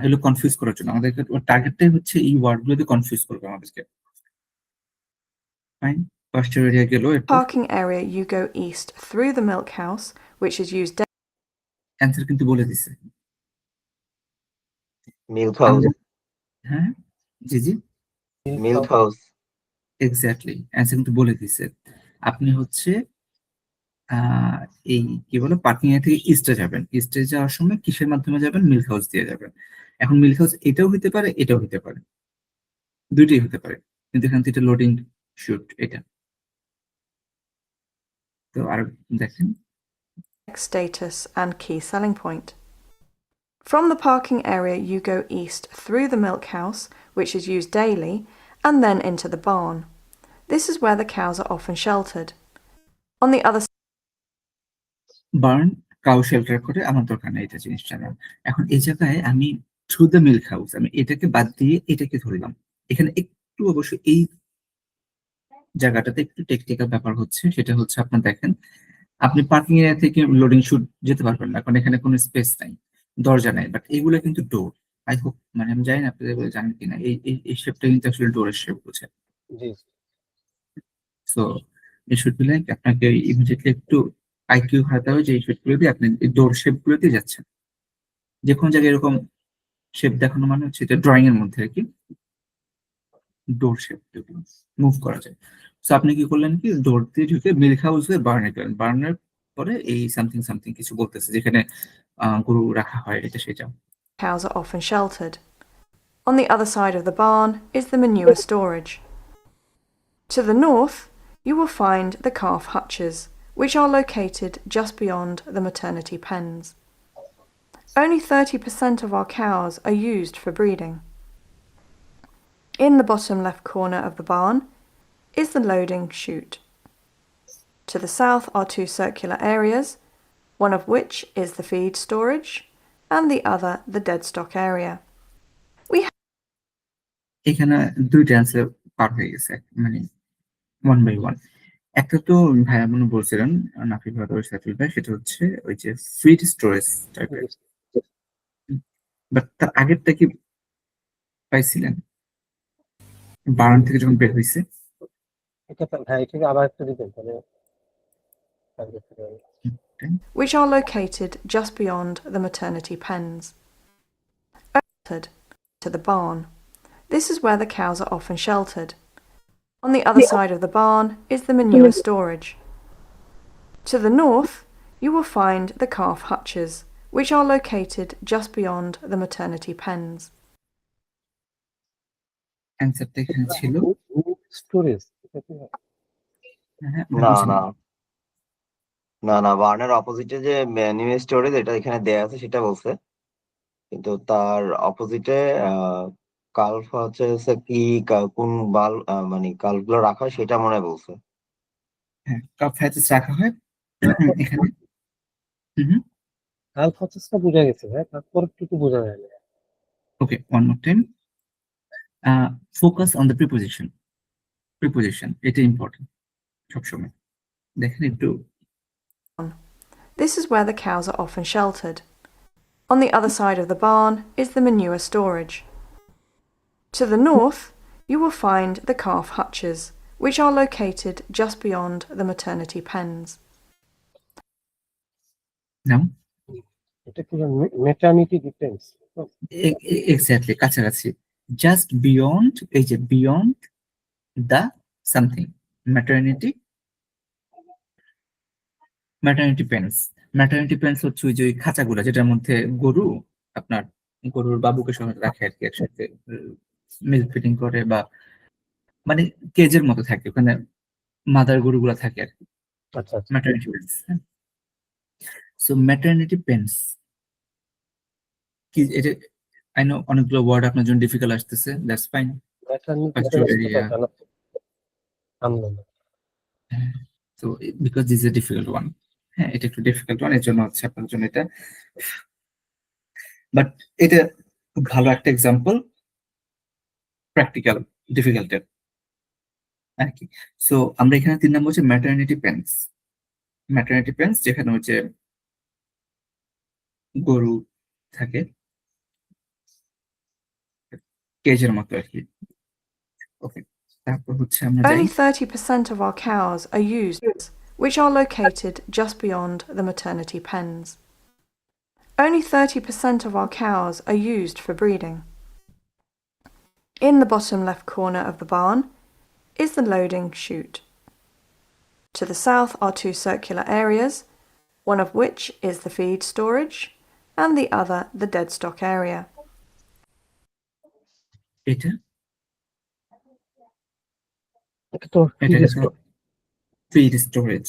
এগুলো কনফিউজ করার জন্য আমাদেরকে, টার্গেটটাই হচ্ছে এই ওয়ার্ডগুলোতে কনফিউজ করবে আমাদেরকে। ফাইন, পাস্চার এরিয়া গেল। এরপর parking area you go east through the milk house, which is used answer কিন্তু বলে দিছে। মিল্ক হাউস, হ্যাঁ, জি, মিল্ক হাউস। এক্স্যাক্টলি, অ্যান্সার কিন্তু বলে দিছে। আপনি হচ্ছে এই কি বলে পার্কিং এরিয়া থেকে ইস্টে যাবেন, ইস্টে যাওয়ার সময় কিসের মাধ্যমে যাবেন, মিল্ক হাউস দিয়ে যাবেন। এখন মিল্ক হাউস এটাও হতে পারে, এটাও হতে পারে, দুইটাই হতে পারে, কিন্তু এখান থেকে লোডিং শুট এটা। তো আর দেখেন status and key selling point. From the parking area you go east through the milk house, which is used daily, and then into the barn. This is where the cows are often sheltered. On the other burn cow shelter করে, আমার দরকার নেই এটা জিনিসটা না। এখন এই জায়গায় আমি থ্রু দ্য মিল্ক হাউস, আমি এটাকে বাদ দিয়ে এটাকে ধরলাম। এখানে একটু অবশ্য এই জায়গাটাতে একটু টেকনিক্যাল ব্যাপার হচ্ছে, সেটা হচ্ছে আপনার দেখেন আপনি পার্কিং এরিয়া থেকে লোডিং শুট যেতে পারবেন না, কারণ এখানে কোনো স্পেস নাই, দরজা নাই, বাট এগুলো কিন্তু ডোর। আই হোপ, মানে আমি জানি না আপনাদের জানেন কিনা, এই শেপটা কিন্তু আসলে ডোরের শেপ বোঝায়। জি সো এই শুড বি লাইক আপনাকে ইমিডিয়েটলি একটু আইকিউ হারাতে হবে যে এই শেপগুলো দিয়ে আপনি ডোর শেপগুলো দিয়ে যাচ্ছেন। যে কোনো জায়গায় এরকম শেপ দেখানো মানে হচ্ছে এটা ড্রয়িং এর মধ্যে আর কি, ডোর শেপ মুভ করা যায়। সো আপনি কি করলেন কি, ডোর দিয়ে ঢুকে মিল্ক হাউসে বার্নে গেলেন, বার্নের পরে এই সামথিং কিছু বলতেছে যেখানে গরু রাখা হয়, এটা সেটা। cows are often sheltered. On the other side of the barn is the manure storage. To the north, you will find the calf hutches, which are located just beyond the maternity pens. Only 30% of our cows are used for breeding. In the bottom left corner of the barn is the loading chute. To the south are two circular areas, one of which is the feed storage and the other the dead stock area. এখানে দুইটা answer পার হয়ে গেছে, মানে 1 by 1। একটা তো ভাইয়া মনে বলছিলেন, নাফি ভাই or সাইফুল ভাই, সেটা হচ্ছে ওই যে ফ্রি স্টোরেজ টাইপের, বাট তার আগেরটা কি পাইছিলেন বার্ন থেকে যখন বের হয়েছে? হ্যাঁ, এটাকে আবার একটু দিবেন তাহলে আমি দেখতে পারি। which are located just beyond the maternity pens. Sheltered to the barn. This is where the cows are often sheltered. On the other side of the barn is the manure storage. To the north, you will find the calf hutches, which are located just beyond the maternity pens. অ্যান্সারটা এখানে ছিল। Storage হ্যাঁ, না বলছেন। না না না বার্নের অপোজিটে যে নিউ স্টোরেজ এটা এখানে দেয়া আছে সেটা বলছে, কিন্তু তার অপোজিটে কাল্ফ হচ্ছে কি কোন বাল মানে কাল্ফ গুলো রাখা হয় সেটা মনে হয় বলছে। হ্যাঁ, কাপ হ্যাচেস রাখা হয় এখানে। কাল্ফ হচেসটা বোঝা গেছে ভাই, তারপর একটু বোঝা যায় না। Okay, one more time. Focus on the preposition. Preposition এটা ইম্পর্টেন্ট সবসময়। দেখেন একটু, This is where the cows are often sheltered. On the other side of the barn is the manure storage. To the north, you will find the calf hutches, which are located just beyond the maternity pens. Now এটা কি maternity defence? Exactly কাছাকাছি। Just beyond, এই যে beyond the something, maternity. Maternity pens. Maternity pens হচ্ছে ওই যে ওই খাঁচাগুলা যেটার মধ্যে গরু, আপনার গরুর বাবুকে সহ রাখে আর কি, একসাথে মিল্ক ফিডিং করে, বা মানে কেজের মতো থাকে, ওখানে মাদার গরুগুলা থাকে আর কি। আচ্ছা আচ্ছা, maternity pens. So maternity pens কি, এটা আই নো অনেকগুলো ওয়ার্ড আপনার জন্য ডিফিকাল্ট আসতেছে, that's fine. Maternity Pastoral pens area. জানা জানলাম না। So because this is a difficult one, হ্যাঁ এটা একটু ডিফিকাল্ট ওয়ান, এর জন্য হচ্ছে আপনার জন্য এটা, বাট এটা খুব ভালো একটা এক্সাম্পল প্র্যাকটিক্যাল ডিফিকাল্টের আর কি। সো আমরা এখানে 3 নম্বর হচ্ছে ম্যাটারনিটি পেন্স। ম্যাটারনিটি পেন্স যেখানে হচ্ছে গরু থাকে কেজের মতো আর কি। ওকে, তারপর হচ্ছে আমরা যাই। Only 30% of our cows are used, which are located just beyond the maternity pens. Only 30% of our cows are used for breeding. In the bottom left corner of the barn is the loading chute. To the south are 2 circular areas, one of which is the feed storage and the other the dead stock area. এটা এটা তো feed storage,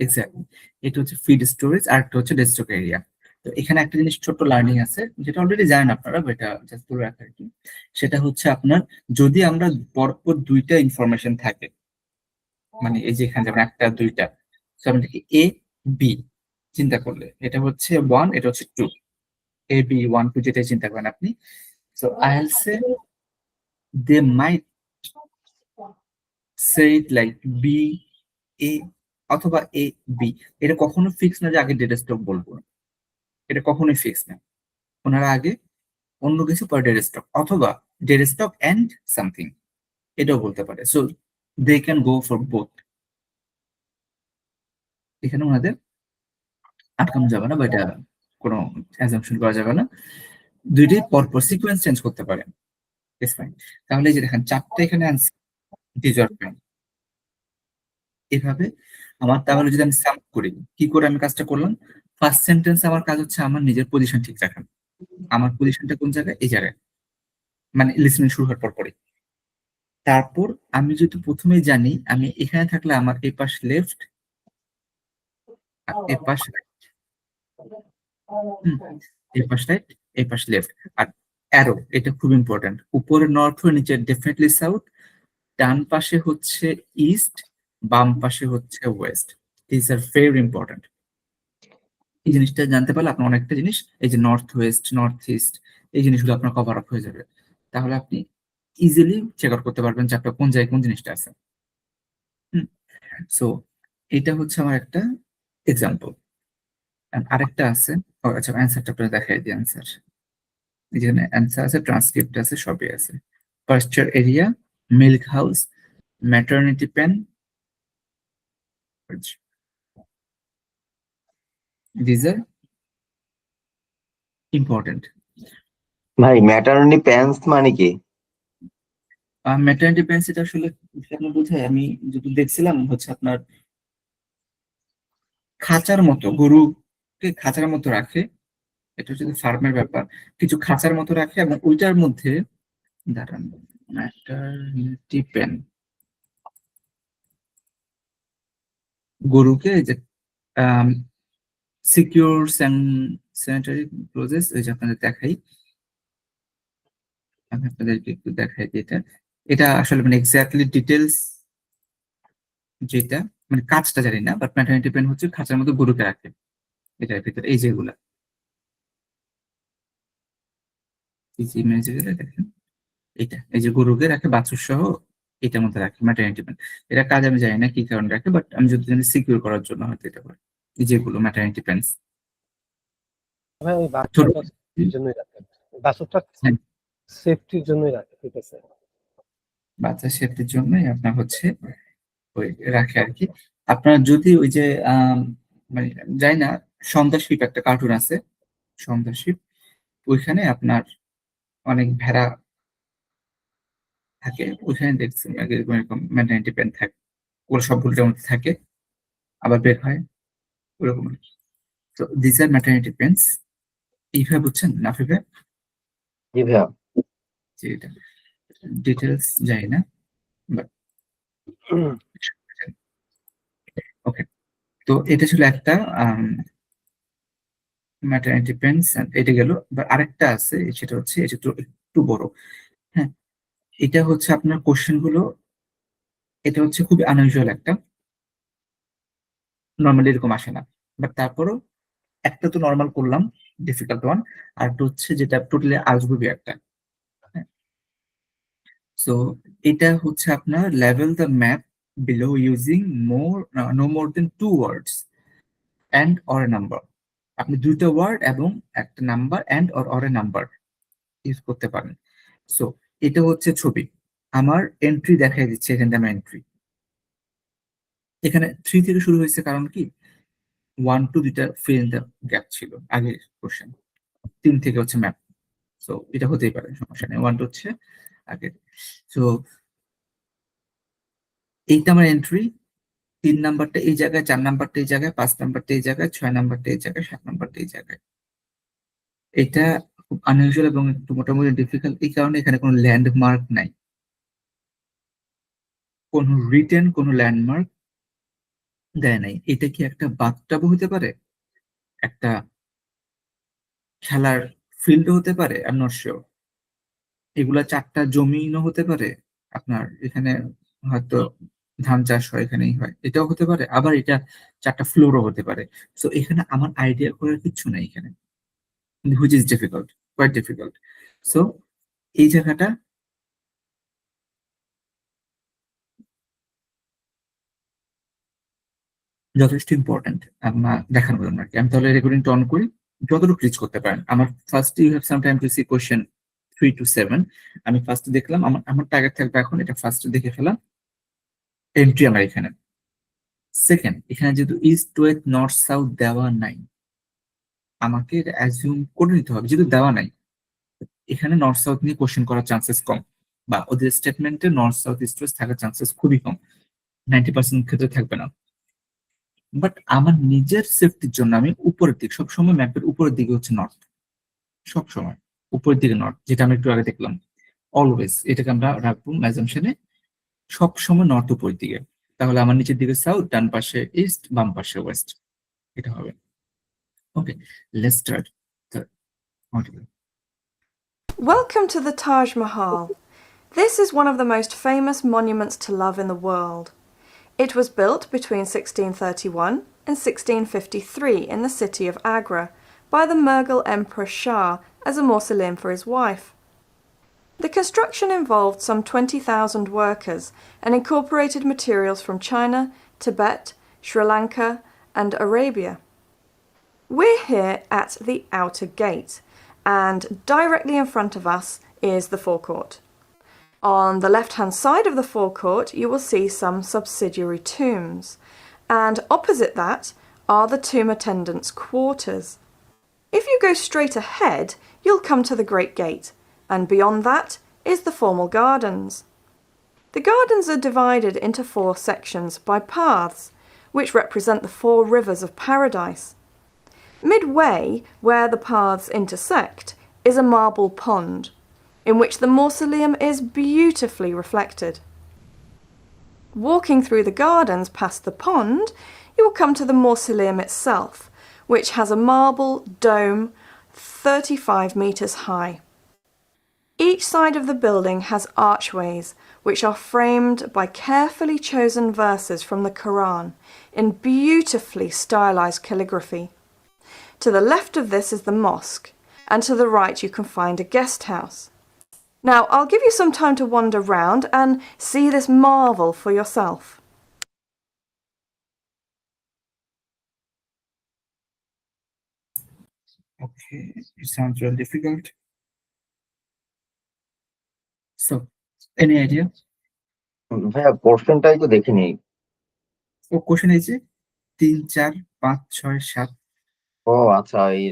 exactly এটা হচ্ছে feed storage, আর একটা হচ্ছে dead stock area. তো এখানে একটা জিনিস ছোট্ট লার্নিং আছে, যেটা অলরেডি জানেন আপনারা, এটা জাস্ট ধরে রাখা আর কি। সেটা হচ্ছে আপনার যদি আমরা পরপর 2টা ইনফরমেশন থাকে, মানে এই যে এখানে যেমন 1টা 2টা, কি এ বি চিন্তা করলে এটা হচ্ছে 1, এটা হচ্ছে 2, এ বি 1 2 যেটা চিন্তা করেন আপনি। So I will say they might say it like B A অথবা এ বি। এটা কখনো ফিক্স না যে আগে ডেড স্টক বলবো, এটা কখনোই ফিক্স না। ওনারা আগে অন্য কিছু পরে ডেড স্টক, অথবা ডেড স্টক এন্ড সামথিং, এটাও বলতে পারে। So they can go for both. এখানে ওনাদের আটকানো যাবে না, বা এটা কোনো অ্যাজাম্পশন করা যাবে না, দুইটাই পরপর সিকোয়েন্স চেঞ্জ করতে পারে। It's fine. তাহলে এই যে দেখেন 4টা এখানে আনসার, দিজ আর ফাইন। এভাবে আমার, তাহলে যদি আমি সাম করি, কি করে আমি কাজটা করলাম? ফার্স্ট সেন্টেন্স আমার কাজ হচ্ছে আমার নিজের পজিশন ঠিক রাখা। আমার পজিশনটা কোন জায়গায়? এই জায়গায়, মানে লিসনিং শুরু হওয়ার পরে। তারপর আমি যদি প্রথমেই জানি আমি এখানে থাকলে আমার এই পাশ লেফট, এই পাশ রাইট, এই পাশ রাইট, এই পাশ লেফট। আর অ্যারো, এটা খুব ইম্পর্টেন্ট, উপরে নর্থ, নিচে ডেফিনেটলি সাউথ, ডান পাশে হচ্ছে ইস্ট, বাম পাশে হচ্ছে West. This are very important. এই জিনিসটা জানতে পারলে আপনার অনেকটা জিনিস, এই যে নর্থ ওয়েস্ট, নর্থ ইস্ট, এই জিনিসগুলো আপনার কভার আপ হয়ে যাবে। তাহলে আপনি ইজিলি চেক আউট করতে পারবেন যে আপনার কোন জায়গায় কোন জিনিসটা আছে। সো এটা হচ্ছে আমার একটা এক্সাম্পল। আরেকটা আছে, আচ্ছা অ্যান্সারটা আপনারা দেখাই দিই। অ্যান্সার যেখানে অ্যান্সার আছে, ট্রান্সক্রিপ্ট আছে, সবই আছে। Pasture area, milk house, maternity pen, these are important. ভাই ম্যাটারনিটি প্যান্টস মানে কি? ম্যাটারনিটি পেন এটা আসলে আপনার বোঝায়, আমি যদি দেখছিলাম হচ্ছে আপনার খাঁচার মতো, গরুকে খাঁচার মতো রাখে, এটা হচ্ছে ফার্মের ব্যাপার, কিছু খাঁচার মতো রাখে এবং ওইটার মধ্যে দাঁড়ান, ম্যাটারনিটি পেন গরুকে যে সিকিউর স্যানিটারি প্রসেস, ওই যে আপনাদের দেখাই, আমি আপনাদেরকে একটু দেখাই দিই। এটা এটা আসলে মানে এক্স্যাক্টলি ডিটেলস যেটা মানে কাজটা জানি না, বাট ম্যাটারনিটি পেন হচ্ছে খাঁচার মতো গরুকে রাখে এটার ভিতরে, এই যেগুলা এই যে ইমেজ দেখেন, এটা এই যে গরুকে রাখে বাছুর সহ, এটার মধ্যে রাখে ম্যাটারনিটি পেন। এটা কাজ আমি জানি না কি কারণে রাখে, বাট আমি যদি জানি সিকিউর করার জন্য হয়তো এটা করে, এই যেগুলো ম্যাটারনিটি পেন্স। ভাই ওই ছোট, বাচ্চাটা সেফটির জন্যই রাখেন, বাচ্চাটা হ্যাঁ, সেফটির জন্যই রাখে, ঠিক আছে। বাচ্চা সেফটির জন্যই আপনার হচ্ছে ওই রাখে আর কি। আপনার যদি ওই যে মানে যাই না, সন্ধ্যাশীপ একটা কার্টুন আছে, সন্ধ্যাশীপ, ওইখানে আপনার অনেক ভেড়া থাকে, ওইখানে দেখছেন এরকম এরকম ম্যাটারনিটি পেন থাকে, ওগুলো সবগুলোর মধ্যে থাকে আবার বের হয় ওরকম। তো দিস আর ম্যাটারনিটি পেন্স, এইভাবে বুঝছেন নাফি ভাই? জি ভাইয়া। যে এটা ডিটেলস যাই না, বাট ওকে। তো এটা ছিল একটা ম্যাটারনিটি পেন্স, এটা গেল। আরেকটা আছে, সেটা হচ্ছে এটা একটু একটু বড়। হ্যাঁ, এটা হচ্ছে আপনার কোশ্চেন গুলো, এটা হচ্ছে খুবই আনইউজুয়াল একটা, নর্মালি এরকম আসে না, বাট তারপরও একটা তো নর্মাল করলাম, ডিফিকাল্ট ওয়ান, আর একটা হচ্ছে যেটা টোটালি আজগুবি একটা। সো এটা হচ্ছে আপনার লেভেল the map below using no more than 2 words and or a number. আপনি দুইটা ওয়ার্ড এবং একটা number and or a number use করতে পারেন। সো এটা হচ্ছে ছবি, আমার এন্ট্রি দেখাই দিচ্ছে, এখানে আমার এন্ট্রি, এখানে 3 থেকে শুরু হয়েছে, কারণ কি 1 2 দুইটা ফিল ইন দ্য গ্যাপ ছিল আগের কোশ্চেন, 3 থেকে হচ্ছে ম্যাপ। সো এটা হতেই পারে, সমস্যা নেই, 1 হচ্ছে আগে। সো এইটা আমার এন্ট্রি, 3 নাম্বারটা এই জায়গায়, 4 নাম্বারটা এই জায়গায়, 5 নাম্বারটা এই জায়গায়, 6 নাম্বারটা এই জায়গায়, 7 নাম্বারটা এই জায়গায়। এটা খুব আনইউজুয়াল এবং একটু মোটামুটি ডিফিকাল্ট, এই কারণে এখানে কোনো ল্যান্ডমার্ক নাই, কোনো রিটেন কোনো ল্যান্ডমার্ক দেয় নাই। এটা কি একটা বাথটাবও হতে পারে, একটা খেলার ফিল্ড হতে পারে, আই এম নট শিওর। এগুলা 4টা জমিনও হতে পারে, আপনার এখানে হয়তো ধান চাষ হয়, এখানেই হয়, এটাও হতে পারে, আবার এটা 4টা ফ্লোরও হতে পারে। সো এখানে আমার আইডিয়া করার কিছু নাই এখানে, which is difficult, quite difficult. So এই জায়গাটা যথেষ্ট ইম্পর্টেন্ট আমার দেখানোর জন্য আর কি। আমি তাহলে রেকর্ডিংটা অন করি, যতটুকু রিচ করতে পারেন। আমার first you have some time to see question 3 to 7। আমি ফার্স্ট দেখলাম, আমার আমার টার্গেট থাকবে এখন এটা ফার্স্ট দেখে ফেলা, এন্ট্রি আমার এখানে। সেকেন্ড, এখানে যেহেতু ইস্ট ওয়েস্ট নর্থ সাউথ দেওয়া নাই, আমাকে এটা অ্যাজিউম করে নিতে হবে, যেহেতু দেওয়া নাই এখানে নর্থ সাউথ নিয়ে কোশ্চেন করার চান্সেস কম, বা ওদের স্টেটমেন্টে নর্থ সাউথ ইস্ট ওয়েস্ট থাকার চান্সেস খুবই কম, 90% ক্ষেত্রে থাকবে না। বাট আমার নিজের সেফটির জন্য আমি উপরের দিক, সবসময় ম্যাপের উপরের দিকে হচ্ছে নর্থ, সবসময় উপরের দিকে নর্থ, যেটা আমি একটু আগে দেখলাম, অলওয়েজ এটাকে আমরা রাখবো অ্যাজাম্পশনে, সবসময় নর্থ উপরের দিকে। তাহলে আমার নিচের দিকে সাউথ, ডান পাশে ইস্ট, বাম পাশে ওয়েস্ট, এটা হবে। Okay, let's start. Welcome to the Taj Mahal. This is one of the most famous monuments to love in the world. It was built between 1631 and 1653 in the city of Agra by the Mughal Emperor Shah as a mausoleum for his wife. The construction involved some 20,000 workers and incorporated materials from China, Tibet, Sri Lanka, and Arabia. We're here at the outer gate, and directly in front of us is the forecourt. On the left-hand side of the forecourt, you will see some subsidiary tombs, and opposite that are the tomb attendants' quarters. If you go straight ahead, you'll come to the Great Gate, and beyond that is the formal gardens. The gardens are divided into 4 sections by paths, which represent the 4 rivers of paradise. Midway, where the paths intersect, is a marble pond, in which the mausoleum is beautifully reflected. Walking through the gardens past the pond, you will come to the mausoleum itself, which has a marble dome 35 metres high. Each side of the building has archways, which are framed by carefully chosen verses from the Quran in beautifully stylized calligraphy. To the left of this is the mosque, and to the right you can find a guest house. Now, I'll give you some time to wander round and see this marvel for yourself. Okay, it sounds real difficult. So, any idea? ভাইয়া কোশ্চেনটাই তো দেখিনি। Question এই যে 3, 4, 5, 6, 7। ও আচ্ছা, এই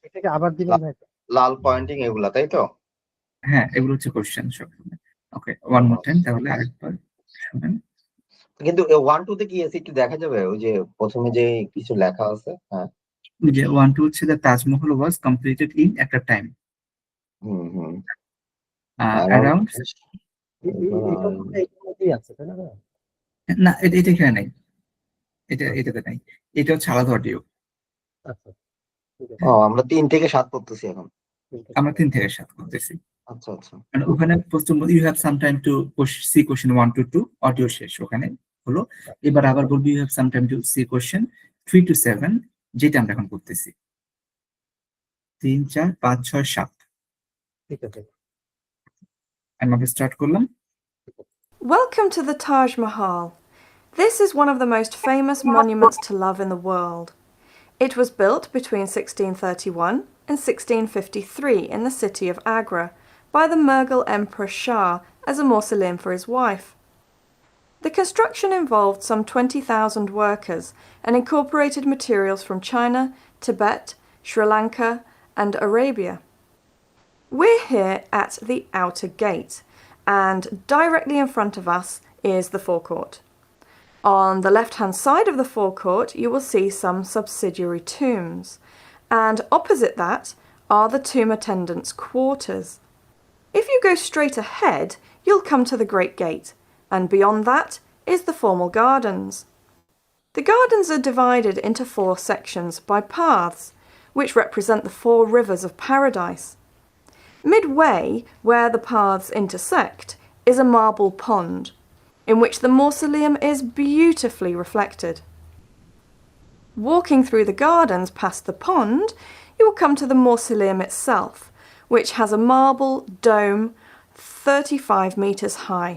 এটাকে আবার দিবেন ভাই? লাল পয়েন্টিং এগুলা তাই তো? হ্যাঁ, এগুলো হচ্ছে কোশ্চেন সব। ওকে, ওয়ান মোর টাইম, তাহলে আরেকবার শুনেন। কিন্তু 1 2 তে কি আছে একটু দেখা যাবে? ওই যে প্রথমে যে কিছু লেখা আছে। হ্যাঁ, যে 1, 2 হচ্ছে the Taj Mahal was completed in একটা টাইম হুম হুম। অ্যারাউন্ড। এটার মধ্যেই আছে তাই না ভাই? না, এটা এখানে নাই, এটাতে নাই, এটা হচ্ছে আলাদা অডিও। আচ্ছা, ঠিক আছে। ও আমরা 3 থেকে 7 পড়তেছি এখন। আমরা 3 থেকে 7 করতেছি। আচ্ছা আচ্ছা। মানে ওখানে প্রথম you have some time to see question 1 to 2, audio শেষ ওখানে হলো। এবার আবার বলবি you have some time to see question 3 to 7, যেটা আমরা এখন করতেছি। 3, 4, 5, 6, 7। ঠিক আছে। আমি স্টার্ট করলাম। Welcome to the Taj Mahal. This is one of the most famous monuments to love in the world. It was built between 1631 and 1653 in the city of Agra by the Mughal Emperor Shah as a mausoleum for his wife. The construction involved some 20,000 workers and incorporated materials from China, Tibet, Sri Lanka, and Arabia. We're here at the outer gate, and directly in front of us is the forecourt. On the left-hand side of the forecourt, you will see some subsidiary tombs, and opposite that are the tomb attendants' quarters. If you go straight ahead, you'll come to the Great Gate, and beyond that is the formal gardens. The gardens are divided into 4 sections by paths, which represent the 4 rivers of paradise. Midway, where the paths intersect, is a marble pond, in which the mausoleum is beautifully reflected. Walking through the gardens past the pond, you will come to the mausoleum itself, which has a marble dome 35 metres high.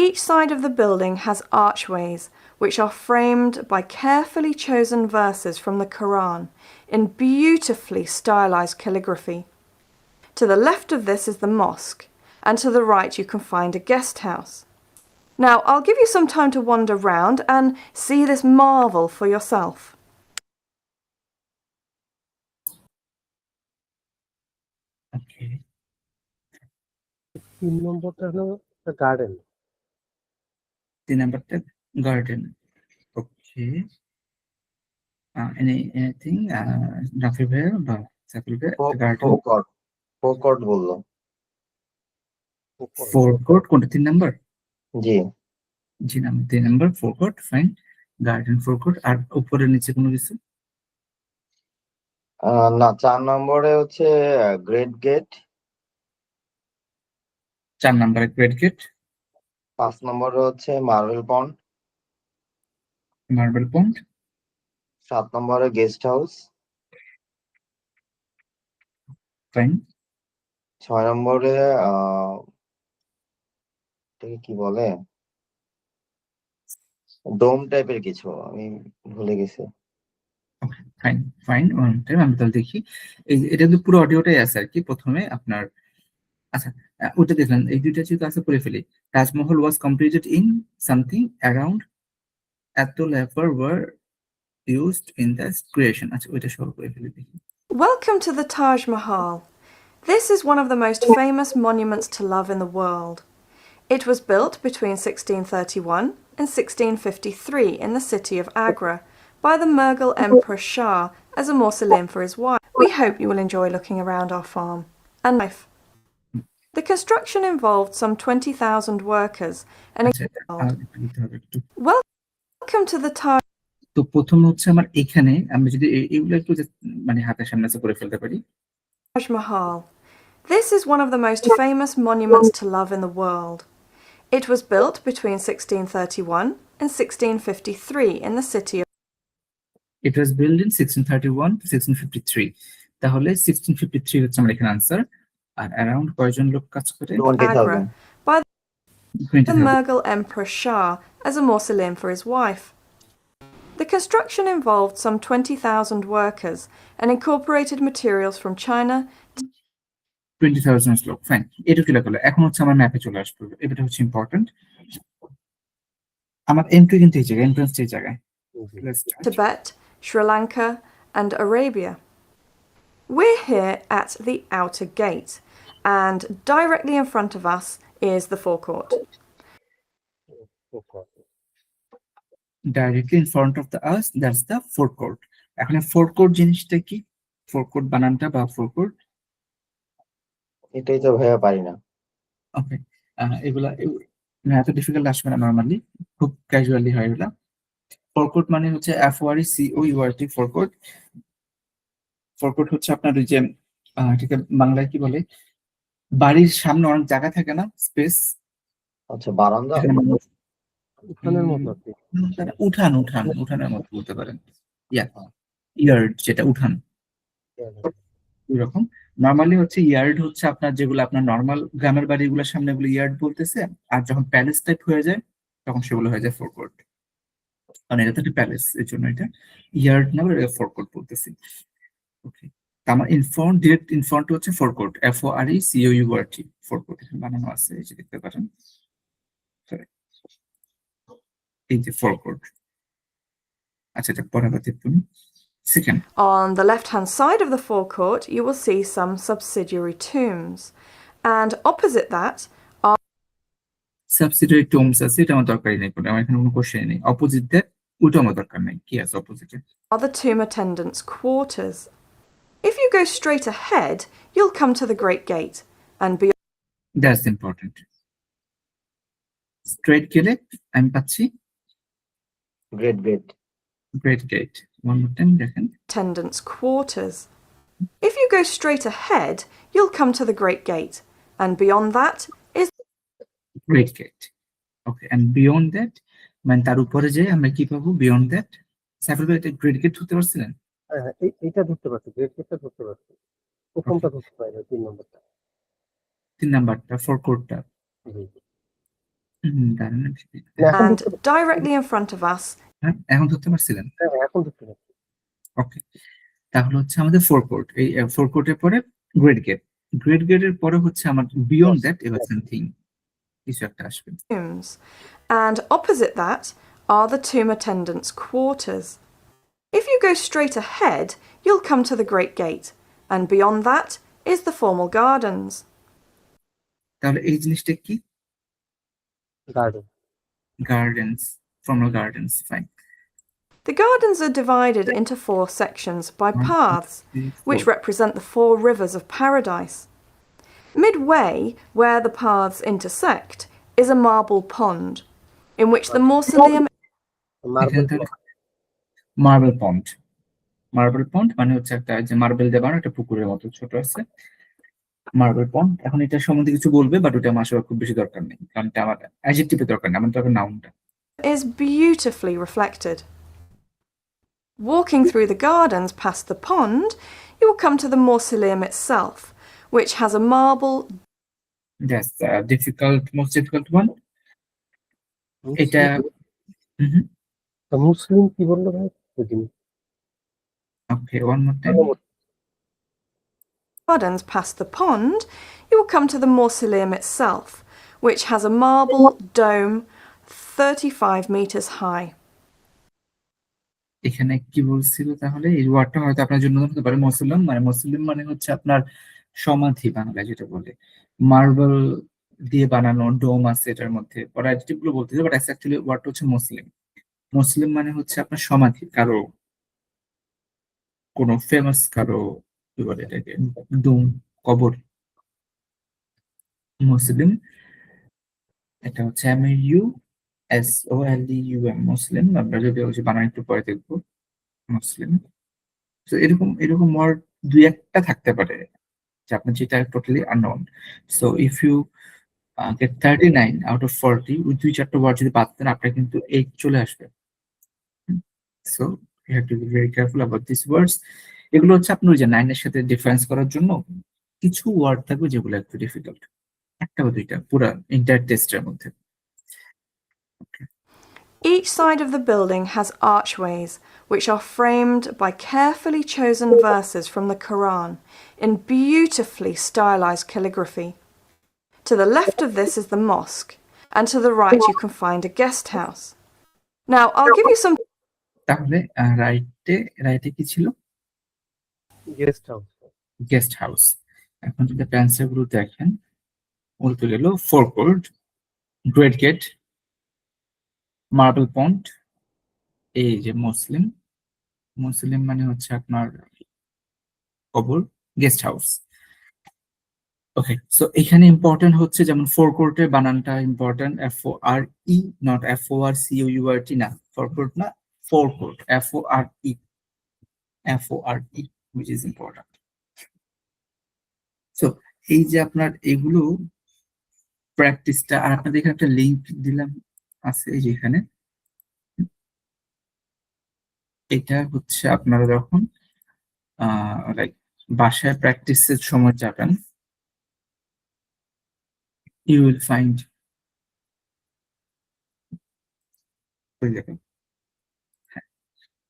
Each side of the building has archways, which are framed by carefully chosen verses from the Quran in beautifully stylized calligraphy. To the left of this is the mosque, and to the right you can find a guest house. Now, I'll give you some time to wander round and see this marvel for yourself. ওকে, 3 নম্বরটা হলো garden. 3 নাম্বারটা garden. ওকে, anything Rafi ভাইয়া বা সাকিল ভাই? Garden, ফোরকোর্ট বললো। ফোরকোর্ট কোনটা? 3 number? জি। জি না, 3 number ফোরকোর্ট, fine. Garden, ফোরকোর্ট, আর উপরে নিচে কোনো কিছু? না, 4 নম্বরে হচ্ছে গ্রেট গেট। 4 নাম্বারে গ্রেট গেট। 5 নম্বরে হচ্ছে মার্বেল পন্ড। মার্বেল পন্ড। 7 নম্বরে গেস্ট হাউস। ফাইন। 6 নম্বরে এটাকে কি বলে? ডোম টাইপের কিছু, আমি ভুলে গেছি। ওকে, ফাইন ফাইন, আমি তাহলে দেখি। এটা কিন্তু পুরো অডিওটাই আছে আর কি। প্রথমে আপনার, আচ্ছা, ওটা দেখলেন, এই দুইটা যদি কাছে করে ফেলি। Taj Mahal was completed in something around, এত labour were used in the creation. আচ্ছা, ওইটা সহ করে ফেলি দেখি। Welcome to the Taj Mahal. This is one of the most famous monuments to love in the world. It was built between 1631 and 1653 in the city of Agra by the Mughal Emperor Shah as a mausoleum for his wife. We hope you will enjoy looking around our farm and life. The construction involved some 20,000 workers and আচ্ছা, এটা আলাদা দিতে হবে একটু। welcome to the Taj. তো প্রথম হচ্ছে আমার এখানে, আমি যদি এগুলো একটু just মানে হাতের সামনে এসে করে ফেলতে পারি। Taj Mahal. This is one of the most famous monuments to love in the world. It was built between 1631 and 1653 in the city of It was built in 1631 to 1653. তাহলে 1653 হচ্ছে আমার এখানে আনসার। আর অ্যারাউন্ড কয়জন লোক কাজ করে? 20,000। Agra by the 20,000। Mughal Emperor Shah as a mausoleum for his wife. The construction involved some 20,000 workers and incorporated materials from China. 20,000 লোক, fine. এটা কি লাগলো? এখন হচ্ছে আমার ম্যাপে চলে আসবে, এটা হচ্ছে ইম্পর্টেন্ট। আমার এন্ট্রি কিন্তু এই জায়গায়, এন্ট্রান্স এই জায়গায়। Let's start. Tibet, Sri Lanka, and Arabia. We're here at the outer gate, and directly in front of us is the forecourt. Directly in front of us, that's the forecourt. এখন forecourt জিনিসটা কি? forecourt বানানটা বা forecourt, এটাই তো ভাইয়া পারি না। ওকে, এগুলা এত ডিফিকাল্ট আসবে না, নরমালি খুব ক্যাজুয়ালি হয় এগুলা। forecourt মানে হচ্ছে FORECOURT, forecourt। forecourt হচ্ছে আপনার ওই যে এটাকে বাংলায় কি বলে, বাড়ির সামনে অনেক জায়গা থাকে না, স্পেস, আচ্ছা, বারান্দা। উঠানের মতো আর কি। উঠানের মতো বলতে পারেন। ইয়ার্ড, যেটা উঠান এরকম। নরমালি হচ্ছে ইয়ার্ড হচ্ছে আপনার যেগুলো আপনার নর্মাল গ্রামের বাড়িগুলোর সামনে এগুলো ইয়ার্ড বলতেছে, আর যখন প্যালেস টাইপ হয়ে যায় তখন সেগুলো হয়ে যায় ফোরকোর্ট। মানে এটা তো একটা প্যালেস, এর জন্য এটা ইয়ার্ড না, ফোরকোর্ট বলতেছি। ওকে, আমার ইনফ্রন্ট, ডিরেক্ট ইনফ্রন্ট হচ্ছে ফোরকোর্ট, FORECOURT, ফোরকোর্ট এখানে বানানো আছে, এই যে দেখতে পারেন। এই যে ফোরকোর্ট। আচ্ছা, এটা পরবর্তী তুমি second. On the left-hand side of the forecourt, you will see some subsidiary tombs, and opposite that subsidiary tombs আছে, এটা আমার দরকারই নেই, আমার এখানে কোনো কোশ্চেন নেই। অপোজিট দ্যাট, ওটা আমার দরকার নেই। কি আছে অপোজিটে? are the tomb attendants' quarters. If you go straight ahead, you'll come to the Great Gate, and beyond that's important. Straight গেলে আমি পাচ্ছি great great. Great gate. One more time দেখেন, attendants' quarters. If you go straight ahead, you'll come to the Great Gate, and beyond that is great gate. Okay, and beyond that, মানে তার উপরে যে আমরা কি পাবো? Beyond that. সাইফুল ভাই, এটা গ্রেট গেট ধরতে পারছিলেন? হ্যাঁ, এইটা ধরতে পারছি, গ্রেট গেটটা ধরতে পারছি, প্রথমটা ধরতে পারি না, 3 নম্বরটা। 3 নাম্বারটা ফোরকোর্টটা। দাঁড়ান, and directly in front of us হ্যাঁ, এখন ধরতে পারছিলেন? হ্যাঁ, এখন ধরতে পারছি। ওকে, তাহলে হচ্ছে আমাদের ফোরকোর্ট। এই ফোরকোর্টের পরে গ্রেট গেট, গ্রেট গেটের পরে হচ্ছে আমার বিয়ন্ড দ্যাট এবার সামথিং কিছু একটা আসবে। tombs, and opposite that are the tomb attendants' quarters. If you go straight ahead, you'll come to the Great Gate, and beyond that is the formal gardens. তাহলে এই জিনিসটা কি? Garden. Gardens, formal gardens, fine. The gardens are divided into 4 sections by paths, which represent the 4 rivers of paradise. Midway, where the paths intersect, is a marble pond, in which the mausoleum marble pond. Marble pond মানে হচ্ছে একটা যে marble দিয়ে বানানো একটা পুকুরের মতো ছোট আছে, মার্বেল পন্ড। এখন এটা সম্বন্ধে কিছু বলবে, বাট ওটা আমার আসলে খুব বেশি দরকার নেই, কারণ এটা আমার অ্যাডজেক্টিভের দরকার নেই, আমার দরকার নাউনটা। is beautifully reflected. Walking through the gardens past the pond, you will come to the mausoleum itself, which has a marble. That's the most difficult one. এটা মুসলিম কি বললো ভাই? বুঝিনি। Okay, one more time. Gardens past the pond, you will come to the mausoleum itself, which has a marble dome 35 meters high. এখানে কি বলছিল তাহলে? এই ওয়ার্ডটা হয়তো আপনার জন্য হতে পারে মুসলিম, মানে মুসলিম মানে হচ্ছে আপনার সমাধি বাংলায় যেটা বলে। মার্বেল দিয়ে বানানো ডোম আছে এটার মধ্যে, ওরা অ্যাডজেক্টিভ গুলো বলতেছে, বাট অ্যাকচুয়ালি ওয়ার্ডটা হচ্ছে মুসলিম। মুসলিম মানে হচ্ছে আপনার সমাধি, কারো কোনো ফেমাস কারো কি বলে এটাকে, ডোম, কবর। মুসলিম এটা হচ্ছে MAUSOLEUM, মুসলিম। আমরা যদি হচ্ছে বানান একটু পরে দেখবো মুসলিম। তো এরকম এরকম ওয়ার্ড দুই একটা থাকতে পারে যে আপনার যেটা totally unknown. So if you get 39 out of 40, ওই দুই চারটা ওয়ার্ড যদি বাদ দেন আপনার কিন্তু 8 চলে আসবে। So you have to be very careful about this words. এগুলো হচ্ছে আপনি ওই যে 9 এর সাথে ডিফারেন্স করার জন্য কিছু ওয়ার্ড থাকবে যেগুলো একটু ডিফিকাল্ট, একটা বা দুইটা পুরো এন্টায়ার টেস্টের মধ্যে। Each side of the building has archways, which are framed by carefully chosen verses from the Quran in beautifully stylized calligraphy. To the left of this is the mosque, and to the right you can find a guest house. Now, I'll give you some তাহলে রাইটে রাইটে কি ছিল? Guest house. Guest house. এখন যদি answer গুলো দেখেন, বলতে গেল ফোরকোর্ট, গ্রেট গেট, মার্বেল পন্ড, এই যে মুসলিম। মুসলিম মানে হচ্ছে আপনার কবর, গেস্ট হাউস। ওকে, সো এখানে ইম্পর্টেন্ট হচ্ছে যেমন ফোরকোর্টের বানানটা ইম্পর্টেন্ট, FORE, নট FORCOURT না, ফোরকোর্ট না, ফোরকোর্ট, FORE, which is important. So এই যে আপনার এগুলো প্র্যাকটিসটা, আর আপনাদের এখানে একটা লিংক দিলাম আছে এই যে এখানে। এটা হচ্ছে আপনারা যখন লাইক বাসায় প্র্যাকটিসের সময় যাবেন, ইউ উইল ফাইন্ড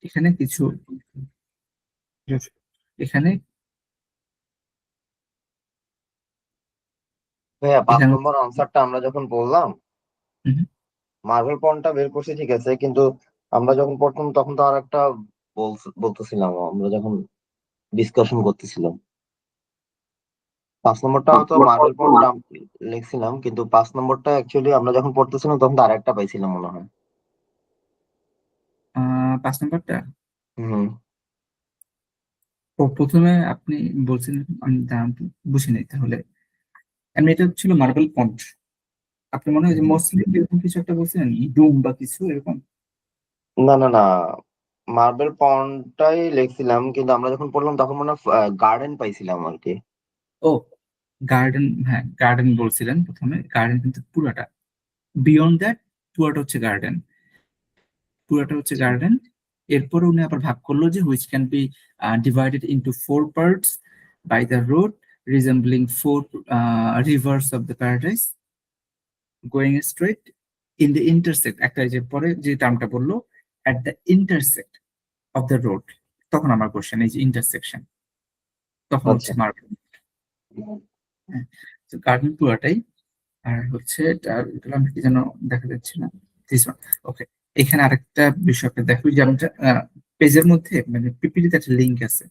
এখানে কিছু, এখানে ভাইয়া 5 এখানে নম্বর আনসারটা আমরা যখন বললাম, হুম, মার্বেল পন্ডটা বের করছি ঠিক আছে, কিন্তু আমরা যখন পড়তাম তখন তো আর একটা বলতেছিলাম, আমরা যখন ডিসকাশন করতেছিলাম 5 নম্বরটা হয়তো মার্বেল পন্ড লিখছিলাম, কিন্তু 5 নম্বরটা অ্যাকচুয়ালি আমরা যখন পড়তেছিলাম তখন তো আরেকটা পাইছিলাম মনে হয়। 5 নম্বরটা হুম। প্রথমে আপনি বলছেন, আমি দাম বুঝি নাই তাহলে। এমনি এটা ছিল মার্বেল পন্ড, আপনি মনে হয় যে মুসলিম এরকম কিছু একটা বলছেন, ডুম বা কিছু এরকম। না না না, মার্বেল পন্ডটাই লিখছিলাম, কিন্তু আমরা যখন পড়লাম তখন মনে হয় গার্ডেন পাইছিলাম আর কি। ও গার্ডেন, হ্যাঁ গার্ডেন বলছিলেন প্রথমে, গার্ডেন কিন্তু পুরাটা, বিয়ন্ড দ্যাট পুরাটা হচ্ছে গার্ডেন, পুরাটা হচ্ছে গার্ডেন। এরপরে উনি আবার ভাগ করলো যে which can be divided into 4 parts by the road resembling 4 rivers of the paradise going straight in the intersect, একটা যে পরে যে টার্মটা বললো at the intersect of the road, তখন আমার কোশ্চেন এই যে ইন্টারসেকশন, তখন হচ্ছে আচ্ছা। মার্কেট। গার্ডেন পুরাটাই। আর হচ্ছে আমি কি যেন দেখা যাচ্ছে না, ওকে। এখানে আরেকটা বিষয় আপনি দেখো, যে আমরা পেজের মধ্যে মানে পিপিটিতে একটা লিঙ্ক আছে,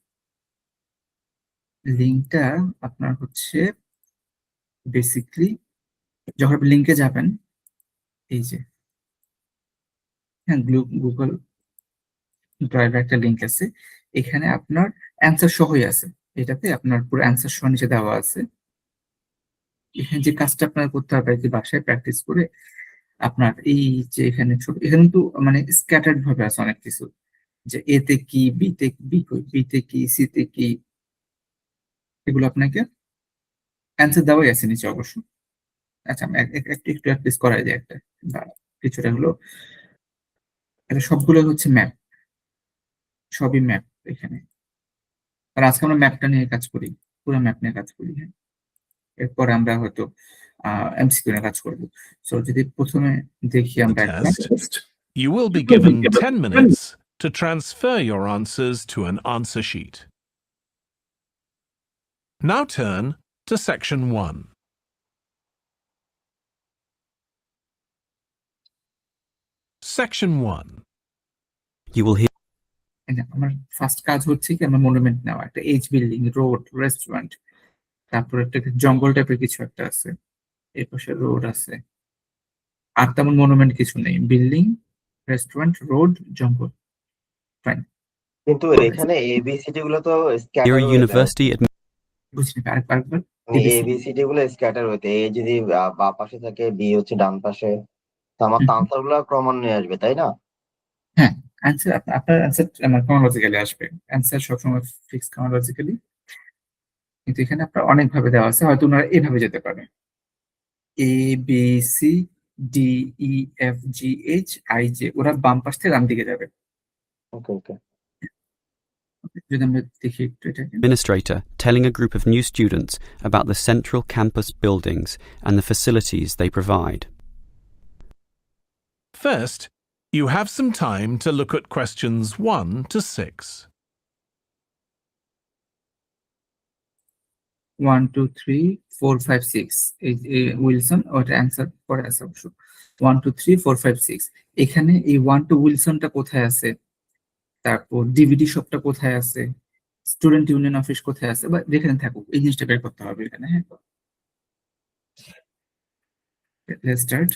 লিঙ্কটা আপনার হচ্ছে বেসিকলি যখন আপনি লিঙ্কে যাবেন, এই যে হ্যাঁ গুগল ড্রাইভে একটা লিঙ্ক আছে, এখানে আপনার অ্যান্সার সহই আছে, এটাতে আপনার পুরো অ্যান্সার সহ নিচে দেওয়া আছে। এখানে যে কাজটা আপনার করতে হবে যে বাসায় প্র্যাকটিস করে আপনার এই যে এখানে ছোট, এখানে কিন্তু মানে স্ক্যাটার্ড ভাবে আছে অনেক কিছু, যে এতে কি, বিতে বিতে কি, সিতে কি, এগুলো আপনাকে অ্যান্সার দেওয়াই আছে নিচে অবশ্য। আচ্ছা আমি একটু একটু প্র্যাকটিস করাই যায় একটা বা কিছুটা হলো, এটা সবগুলো হচ্ছে ম্যাপ, সবই ম্যাপ এখানে। আর আজকে আমরা ম্যাপটা নিয়ে কাজ করি, পুরো ম্যাপ নিয়ে কাজ করি, হ্যাঁ। এরপরে আমরা হয়তো এমসিকিউ নিয়ে কাজ করবো। সো যদি প্রথমে দেখি আমরা একটা You will be given 10 minutes to transfer your answers to an answer sheet. Now turn to section 1. Section 1. You will hear আমার ফার্স্ট কাজ হচ্ছে কি আমার মনুমেন্ট নেওয়া, একটা এজ বিল্ডিং, রোড, রেস্টুরেন্ট, তারপর একটা জঙ্গল টাইপের কিছু একটা আছে, এর পাশে রোড আছে, আর তেমন মনুমেন্ট কিছু নেই। বিল্ডিং, রেস্টুরেন্ট, রোড, জঙ্গল। ফাইন, কিন্তু এখানে এবিসিডি গুলো তো you're স্ক্যাটার a হয়ে যায়। university বুঝলি? আরেকবার ABC এবিসিডি গুলো স্ক্যাটার হইতে, এ যদি বা পাশে থাকে, বি হচ্ছে ডান পাশে, তো আমার তো আনসার গুলো ক্রমান্বয়ে আসবে, তাই না? হ্যাঁ, অ্যান্সার আপনার অ্যান্সার আমার ক্রোনোলজিক্যালি আসবে। অ্যান্সার সবসময় ফিক্স ক্রোনোলজিক্যালি, কিন্তু এখানে আপনার অনেক ভাবে দেওয়া আছে, হয়তো ওনারা এভাবে যেতে পারে, A B C D E F G H I J, ওরা বাম পাশ থেকে ডান দিকে যাবে। ওকে ওকে। যদি আমরা দেখি একটু এটাকে, administrator telling a group of new students about the central campus buildings and the facilities they provide. First, you have some time to look at questions 1 to 6. 1 2 3 4 5 6 এই উইলসন, ওটা অ্যান্সার পরে আছে অবশ্য। 1 2 3 4 5 6, এখানে এই 1 2 উইলসনটা কোথায় আছে, তারপর ডিভিডি শপটা কোথায় আছে, স্টুডেন্ট ইউনিয়ন অফিস কোথায় আছে, বা যেখানে থাকুক এই জিনিসটা বের করতে হবে এখানে। হ্যাঁ, let's start.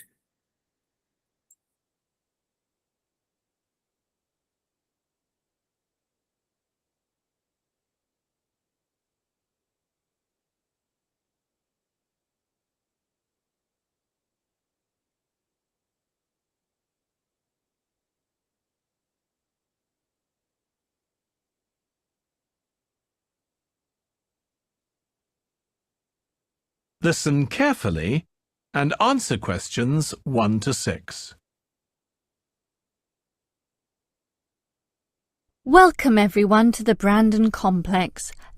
Listen carefully and answer questions 1 to 6. Welcome everyone to the Brandon Complex,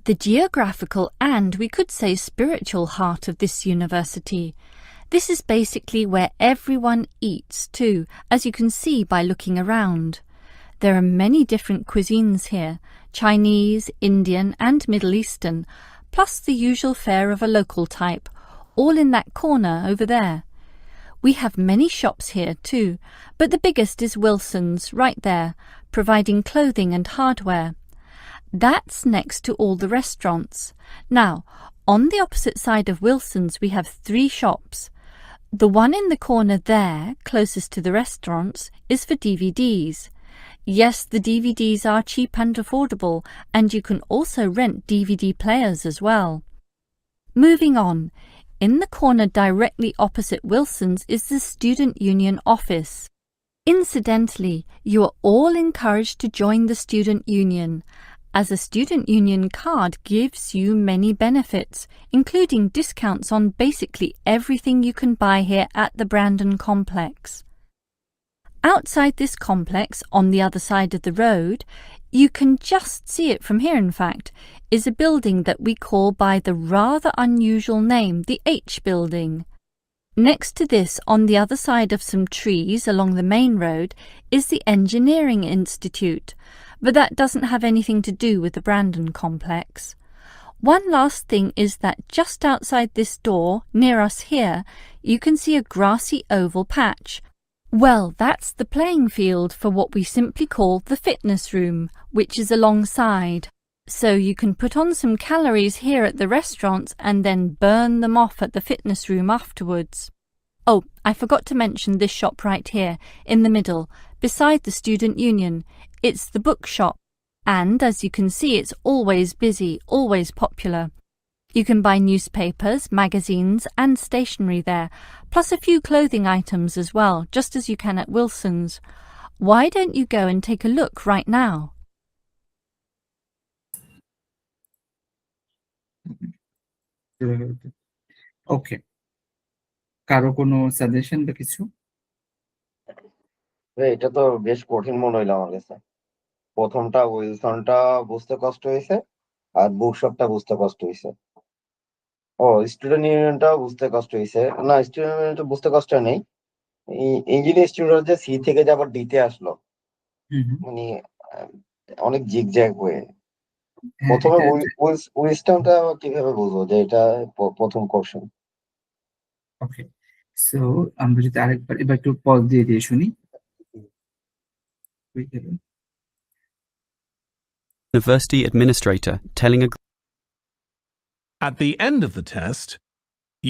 the geographical and, we could say, spiritual heart of this university. This is basically where everyone eats too, as you can see by looking around. There are many different cuisines here, Chinese, Indian and Middle Eastern, plus the usual fare of a local type, all in that corner over there. We have many shops here too, but the biggest is Wilson's right there, providing clothing and hardware. That's next to all the restaurants. Now, on the opposite side of Wilson's we have 3 shops. The one in the corner there, closest to the restaurants, is for DVDs. Yes, the DVDs are cheap and affordable, and you can also rent DVD players as well. Moving on, in the corner directly opposite Wilson's is the Student Union office. Incidentally, you are all encouraged to join the Student Union, as a Student Union card gives you many benefits, including discounts on basically everything you can buy here at the Brandon Complex. Outside this complex, on the other side of the road, you can just see it from here in fact, is a building that we call by the rather unusual name the H Building. Next to this, on the other side of some trees along the main road, is the Engineering Institute, but that doesn't have anything to do with the Brandon Complex. One last thing is that just outside this door, near us here, you can see a grassy oval patch. Well, that's the playing field for what we simply call the fitness room, which is alongside. So you can put on some calories here at the restaurants and then burn them off at the fitness room afterwards. Oh, I forgot to mention this shop right here, in the middle, beside the Student Union. It's the bookshop. And as you can see, it's always busy, always popular. You can buy newspapers, magazines and stationery there, plus a few clothing items as well, just as you can at Wilson's. Why don't you go and take a look right now? ওকে, কারো কোনো suggestion বা কিছু? এটা তো বেশ কঠিন মনে হইলো আমার কাছে। প্রথমটা উইলসনটা বুঝতে কষ্ট হয়েছে, আর বুকশপটা বুঝতে কষ্ট হয়েছে। ও, স্টুডেন্ট ইউনিয়নটা বুঝতে কষ্ট হয়েছে না, স্টুডেন্ট ইউনিয়নটা বুঝতে কষ্ট নেই, ইঞ্জিনিয়ার স্টুডেন্ট যে সি থেকে যে আবার ডিতে আসলো, হুম হুম। মানে আহ, অনেক জিগজ্যাগ হয়ে হ্যাঁ প্রথমে এটা উইস্টনটা কিভাবে বুঝবো যে এটা প্রথম কোশ্চেন? ওকে। সো আমরা যদি আরেকবার এবার একটু পজ দিয়ে দিয়ে শুনি। University administrator telling a At the end of the test,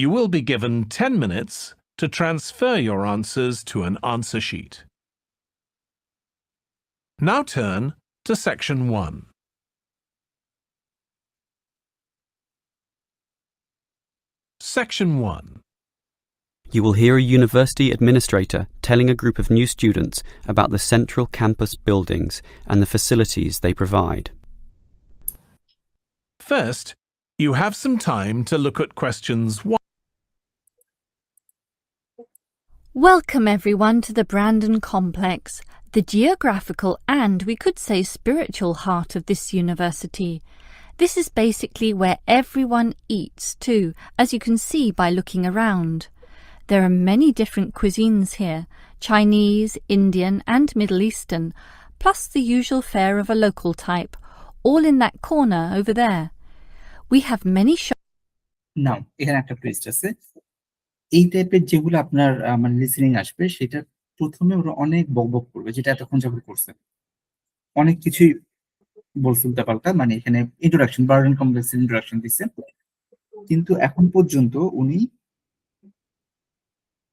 you will be given 10 minutes to transfer your answers to an answer sheet. Now turn to section 1. Section 1. You will hear a university administrator telling a group of new students about the central campus buildings and the facilities they provide. First, you have some time to look at questions 1. Welcome everyone to the Brandon Complex, the geographical and we could say spiritual heart of this university. This is basically where everyone eats too, as you can see by looking around. There are many different cuisines here, Chinese, Indian and Middle Eastern, plus the usual fare of a local type, all in that corner over there. We have many shops. নাও এখানে একটা twist আছে। এই টাইপের যেগুলো আপনার মানে listening আসবে সেটা প্রথমে ওরা অনেক বকবক করবে, যেটা এতক্ষণ যাবত করছে। অনেক কিছুই বলছে উল্টাপাল্টা, মানে এখানে ইন্ট্রোডাকশন, বার্ডেন কমপ্লেক্সের ইন্ট্রোডাকশন দিচ্ছে, কিন্তু এখন পর্যন্ত উনি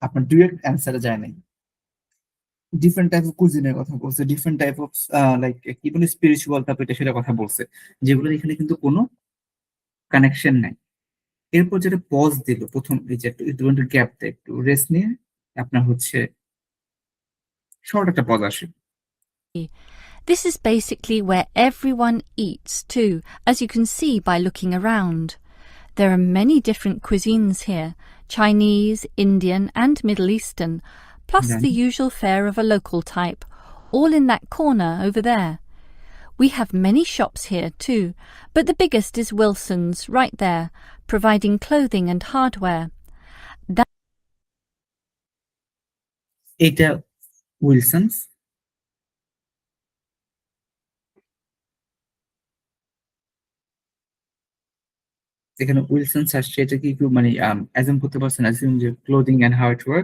আপনার ডিরেক্ট অ্যান্সারে যায় নাই। ডিফারেন্ট টাইপ অফ কুজিনের কথা বলছে, ডিফারেন্ট টাইপ অফ লাইক কি বলে স্পিরিচুয়াল টাইপ এটা সেটা কথা বলছে, যেগুলোর এখানে কিন্তু কোনো কানেকশন নাই। এরপর যেটা পজ দিল প্রথম, এই যে একটু গ্যাপ দেয়, একটু রেস্ট নিয়ে আপনার হচ্ছে শর্ট একটা পজ আসে। This is basically where everyone eats too, as you can see by looking around. There are many different cuisines here, Chinese, Indian and Middle Eastern, plus Then? the usual fare of a local type, all in that corner over there. We have many shops here too, but the biggest is Wilson's right there, providing clothing and hardware. এটা Wilson's. এখানে Wilson's আসছে, এটা কি একটু মানে assume করতে পারছেন? Assume যে ক্লোদিং এন্ড হার্ডওয়্যার।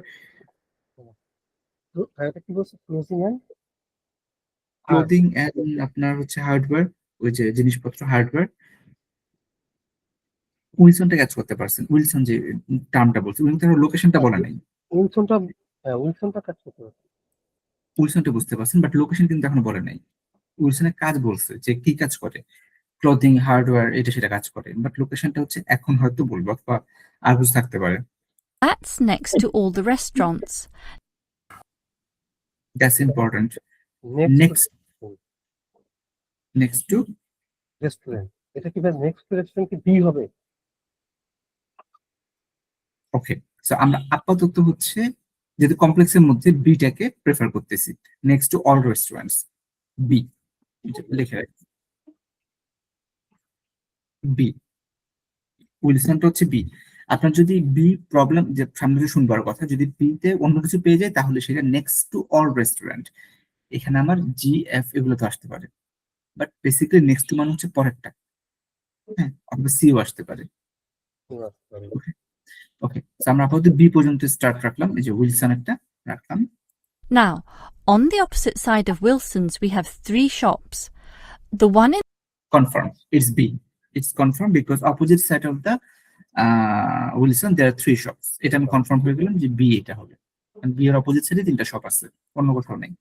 এটা কি বলছে, ক্লোজিং এন্ড ক্লোদিং এন্ড আপনার হচ্ছে হার্ডওয়্যার, ওই যে জিনিসপত্র হার্ডওয়্যার। উইলসনটা ক্যাচ করতে পারছেন? উইলসন যে টার্মটা বলছে, উইলসন লোকেশনটা বলা নাই। উইলসনটা, হ্যাঁ উইলসনটা কাজ করতে পারছে। উইলসনটা বুঝতে পারছেন, বাট লোকেশন কিন্তু এখন বলে নাই। উইলসনের কাজ বলছে যে কি কাজ করে, ক্লোদিং হার্ডওয়্যার এটা সেটা কাজ করে, বাট লোকেশনটা হচ্ছে এখন হয়তো বলবো, বা আর কিছু থাকতে পারে। That's next to all the restaurants. That's important. Next next to restaurant, এটা কি ভাই নেক্সট রেস্টুরেন্ট কি বি হবে? ওকে। সো আমরা আপাতত হচ্ছে যেহেতু কমপ্লেক্সের মধ্যে বিটাকে প্রেফার করতেছি। Next to all restaurants, B লিখে রাখি, বি। উইলসনটা হচ্ছে বি। আপনার যদি বি প্রবলেম, যে সামনে যে শুনবার কথা, যদি বিতে অন্য কিছু পেয়ে যায় তাহলে সেটা নেক্সট টু অল রেস্টুরেন্ট। এখানে আমার জি এফ এগুলো তো আসতে পারে, বাট বেসিক্যালি নেক্সট টু মানে হচ্ছে পরেরটা, হ্যাঁ, অথবা সিও আসতে পারে। ওকে, আমরা আপাতত বি পর্যন্ত স্টার্ট রাখলাম, এই যে উইলসন একটা রাখলাম। Now, on the opposite side of Wilson's we have 3 shops. The one in Confirm, it's B. It's confirmed because opposite side of the Wilson there are 3 shops. এটা আমি কনফার্ম হয়ে গেলাম যে বি এটা হবে, কারণ বি এর অপোজিট সাইডে 3টা শপ আছে, অন্য কোথাও নেই।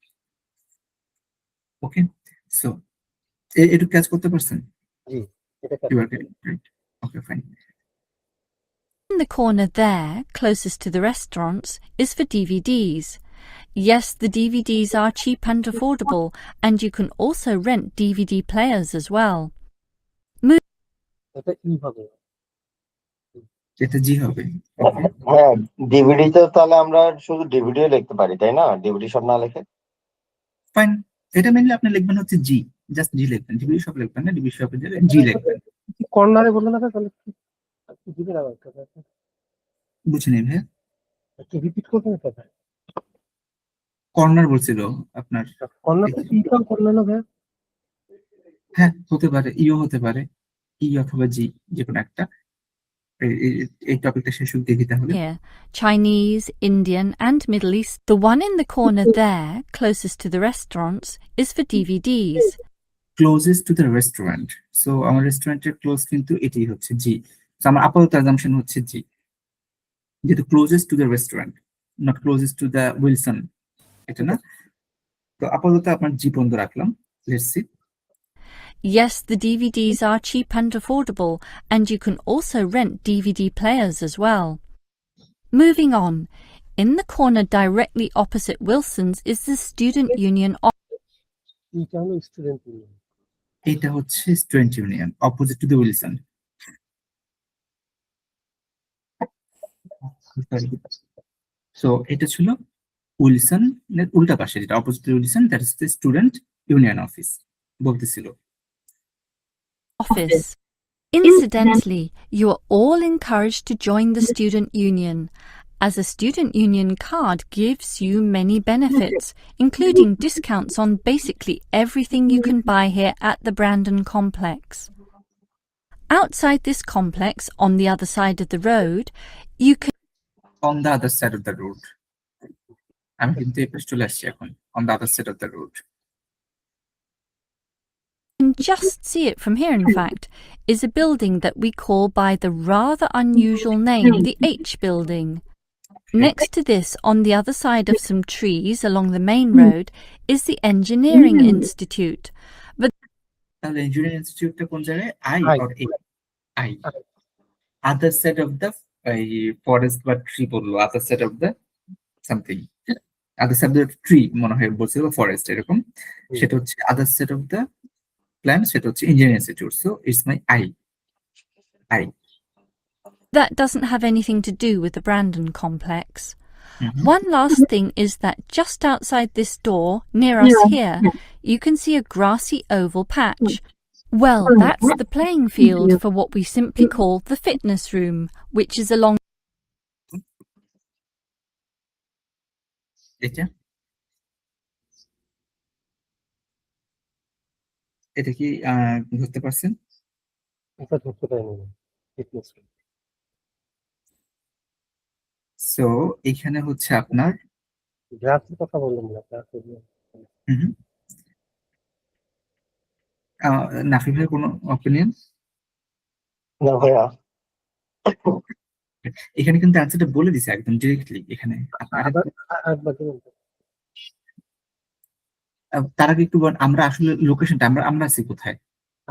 ওকে, সো একটু ক্যাচ করতে পারছেন? জি, এটা You are getting it right. Okay, fine. In the corner there, closest to the restaurants, is for DVDs. Yes, the DVDs are cheap and affordable, and you can also rent DVD players as well. এটা ই হবে। এটা জি হবে। হ্যাঁ, DVD তো তাহলে আমরা শুধু ডিভিডিও লিখতে পারি, তাই না? ডিভিডি সব না লিখে ফাইন, এটা মেনলি আপনি লিখবেন হচ্ছে জি, জাস্ট জি লিখবেন, ডিবি শপ লিখবেন না, ডিবি শপের জায়গায় জি লিখবেন। কর্নারে বললেন না তাহলে কি দিবেন? আবার বুঝে নেই ভাইয়া, একটু রিপিট করবেন কথা। কর্নার বলছিল আপনার। কর্নারটা কি কাম করলে না ভাই? হ্যাঁ, হতে পারে, ইও হতে পারে, ই অথবা জি, যে কোনো একটা। এই টপিকটা শেষ অব্দি দেখি তাহলে। Here, Chinese, Indian, and Middle East. The one in the corner there, closest to the restaurants, is for DVDs. Closest to the restaurant, so আমার রেস্টুরেন্টের ক্লোজ কিন্তু এটি হচ্ছে জি। তো আমার আপাতত অ্যাজাম্পশন হচ্ছে জি, যেহেতু closest to the restaurant, not closest to the Wilson, এটা না। তো আপাতত আপনার জি পর্যন্ত রাখলাম। Let's see. Yes, the DVDs are cheap and affordable, and you can also rent DVD players as well. Moving on, in the corner directly opposite Wilson's is the Student Union এটা হলো student union. এটা হচ্ছে student union, opposite to the Wilson. So এটা ছিল Wilson এর উল্টা পাশে, যেটা opposite to Wilson, that is the student union office বলতেছিল। office. Incidentally, you are all encouraged to join the Student Union, as a Student Union card gives you many benefits, including discounts on basically everything you can buy here at the Brandon Complex. Outside this complex, on the other side of the road, you can on the other side of the road, আমি কিন্তু এই পাশে চলে আসছি এখন, on the other side of the road. just see it from here, in fact, is a building that we call by the rather unusual name the H Building. Next to this, on the other side of some trees along the main road, is the Engineering Institute. তাহলে engineering ইনস্টিটিউটটা কোন জায়গায়? I I. Or a? I. Other side of the forest বা tree বললো, other side of the something, other side of the tree মনে হয় বলছিল, বা forest এরকম। সেটা হচ্ছে other side of the plan, সেটা হচ্ছে engineering institute. So it's my I. I. That doesn't have anything to do with the Brandon Complex. Mhm. One last thing is that just outside this door, near us here, you can see a grassy oval patch. Well, that's the playing field for what we simply call the fitness room, which is along এটা এটা কি ধরতে পারছেন? এটা ধরতে পারিনি না, fitness. So এখানে হচ্ছে আপনার গ্রাফের কথা বললাম না, গ্রাফের হুম, নাফি ভাইয়ের কোনো অপিনিয়ন? না ভাইয়া। এখানে কিন্তু অ্যান্সারটা বলে দিছে একদম ডিরেক্টলি। এখানে আবার একবার বলুন তো। তার আগে একটু আমরা আসলে লোকেশনটা আমরা আছি কোথায়?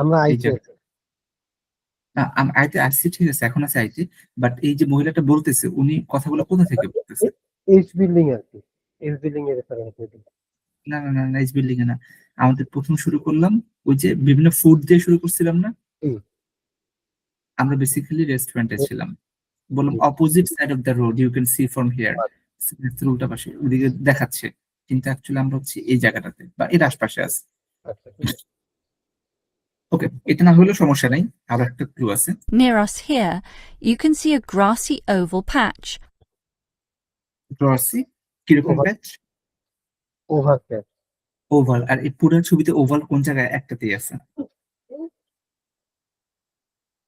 আমরা এই আইতে জায়গায় আইতে আসছি, ঠিক আছে, এখন আছে আইতে। বাট এই যে মহিলাটা বলতেছে, উনি কথাগুলো কোথা থেকে বলতেছে? এইচ বিল্ডিং আর কি, এইচ বিল্ডিং এর রেফারেন্স দিতে। না না না, নাইস বিল্ডিং এ না। আমাদের প্রথম শুরু করলাম ওই যে বিভিন্ন ফুড দিয়ে শুরু করছিলাম না? আমরা বেসিক্যালি রেস্টুরেন্টে ছিলাম। বললাম opposite side of the road you can see from here, উল্টা পাশে ওদিকে দেখাচ্ছে, কিন্তু অ্যাকচুয়ালি আমরা হচ্ছে এই জায়গাটাতে বা এর আশপাশে আছি। আচ্ছা, ওকে, এটা না হলেও সমস্যা নাই, আরো একটা ক্লু আছে। near us here, you can see a grassy oval patch. Grassy কিরকম Oval. প্যাচ? ওভারপ্যাচ। ওভাল। আর এই পুরো ছবিতে ওভাল কোন জায়গায়? একটাতেই আছে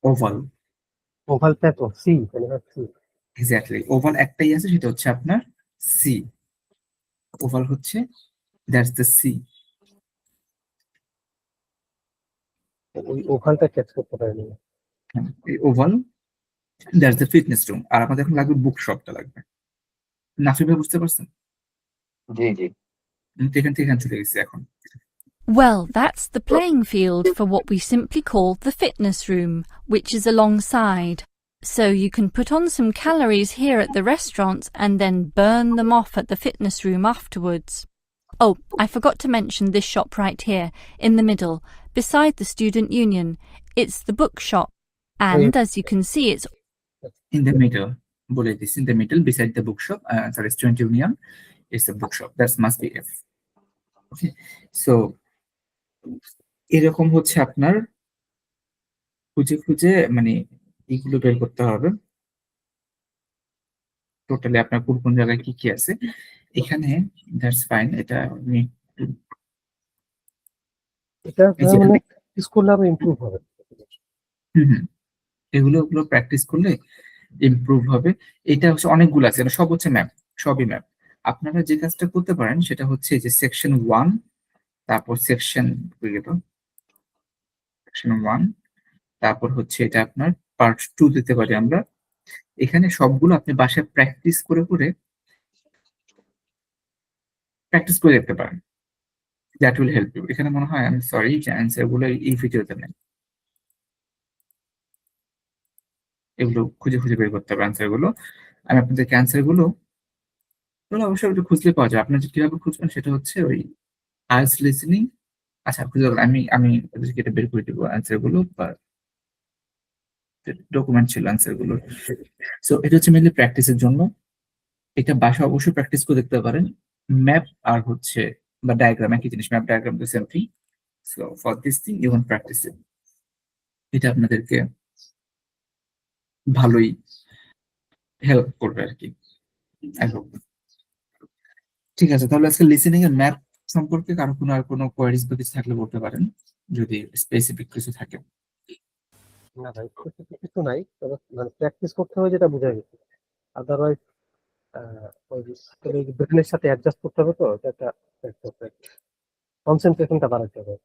ওভাল। ওভাল প্যাচ ও সি, মানে সি। এক্স্যাক্টলি, ওভাল একটাই আছে, সেটা হচ্ছে আপনার সি। ওভাল হচ্ছে দ্যাটস দ্য সি। ওই ওভালটা ক্যাচ করতে পারিনি। এই oval that's the fitness room. আর আমাদের এখন লাগবে বুক শপটা লাগবে। নাফি ভাই বুঝতে পারছেন? জি জি। আমি তো এখান থেকে এখানে চলে গেছি এখন। Well, that's the playing field for what we simply call the fitness room, which is alongside. So you can put on some calories here at the restaurants and then burn them off at the fitness room afterwards. Oh, I forgot to mention this shop right here, in the middle, beside the Student Union. It's the bookshop. And as you can see, it's In the middle, বলে দিচ্ছি, in the middle beside the bookshop, sorry, Student Union is the bookshop. That must be F. Okay, so এরকম হচ্ছে আপনার খুঁজে খুঁজে মানে এইগুলো বের করতে হবে। টোটালি আপনার কোন কোন জায়গায় কি কি আছে। এখানে দ্যাটস ফাইন, এটা আমি এটা এই যে মানে প্র্যাকটিস করলে আরো ইমপ্রুভ হবে। হুম, এগুলো প্র্যাকটিস করলে ইমপ্রুভ হবে। এটা হচ্ছে অনেকগুলো আছে, এটা সব হচ্ছে ম্যাপ, সবই ম্যাপ। আপনারা যে কাজটা করতে পারেন সেটা হচ্ছে যে সেকশন 1, তারপর সেকশন 1, তারপর হচ্ছে এটা আপনার পার্ট 2 দিতে পারি আমরা। এখানে সবগুলো আপনি বাসায় প্র্যাকটিস করে দেখতে পারেন। That will help you. এখানে মনে হয়, আমি সরি, যে অ্যান্সার গুলো এই ভিডিওতে নেই, এগুলো খুঁজে খুঁজে বের করতে হবে অ্যান্সার গুলো। আমি আপনাদেরকে অ্যান্সার গুলো অবশ্যই একটু খুঁজলে পাওয়া যায়। আপনারা যে কিভাবে খুঁজবেন সেটা হচ্ছে ওই আইএলটিএস লিসেনিং। আচ্ছা, খুঁজে পাবেন। আমি আপনাদেরকে এটা বের করে দিব অ্যান্সার গুলো, বা ডকুমেন্ট ছিল অ্যান্সার গুলো। সো এটা হচ্ছে মেনলি প্র্যাকটিসের জন্য। এটা বাসায় অবশ্যই প্র্যাকটিস করে দেখতে পারেন। ম্যাপ আর হচ্ছে বা ডায়াগ্রাম একই জিনিস, map diagram the same thing. So for this thing you can practice it. এটা আপনাদেরকে ভালোই হেল্প করবে আর কি, আই হোপ। ঠিক আছে, তাহলে আজকে লিসেনিং এর ম্যাপ সম্পর্কে কারো কোনো কোয়ারিজ বা কিছু থাকলে বলতে পারেন, যদি স্পেসিফিক কিছু থাকে। না ভাই, specific কিছু নাই, তবে মানে প্র্যাকটিস করতে হবে যেটা বোঝা গেছে। আদারওয়াইজ ওই ব্রেনের সাথে অ্যাডজাস্ট করতে হবে, তো এটা একটা কনসেন্ট্রেশনটা বাড়াতে হবে।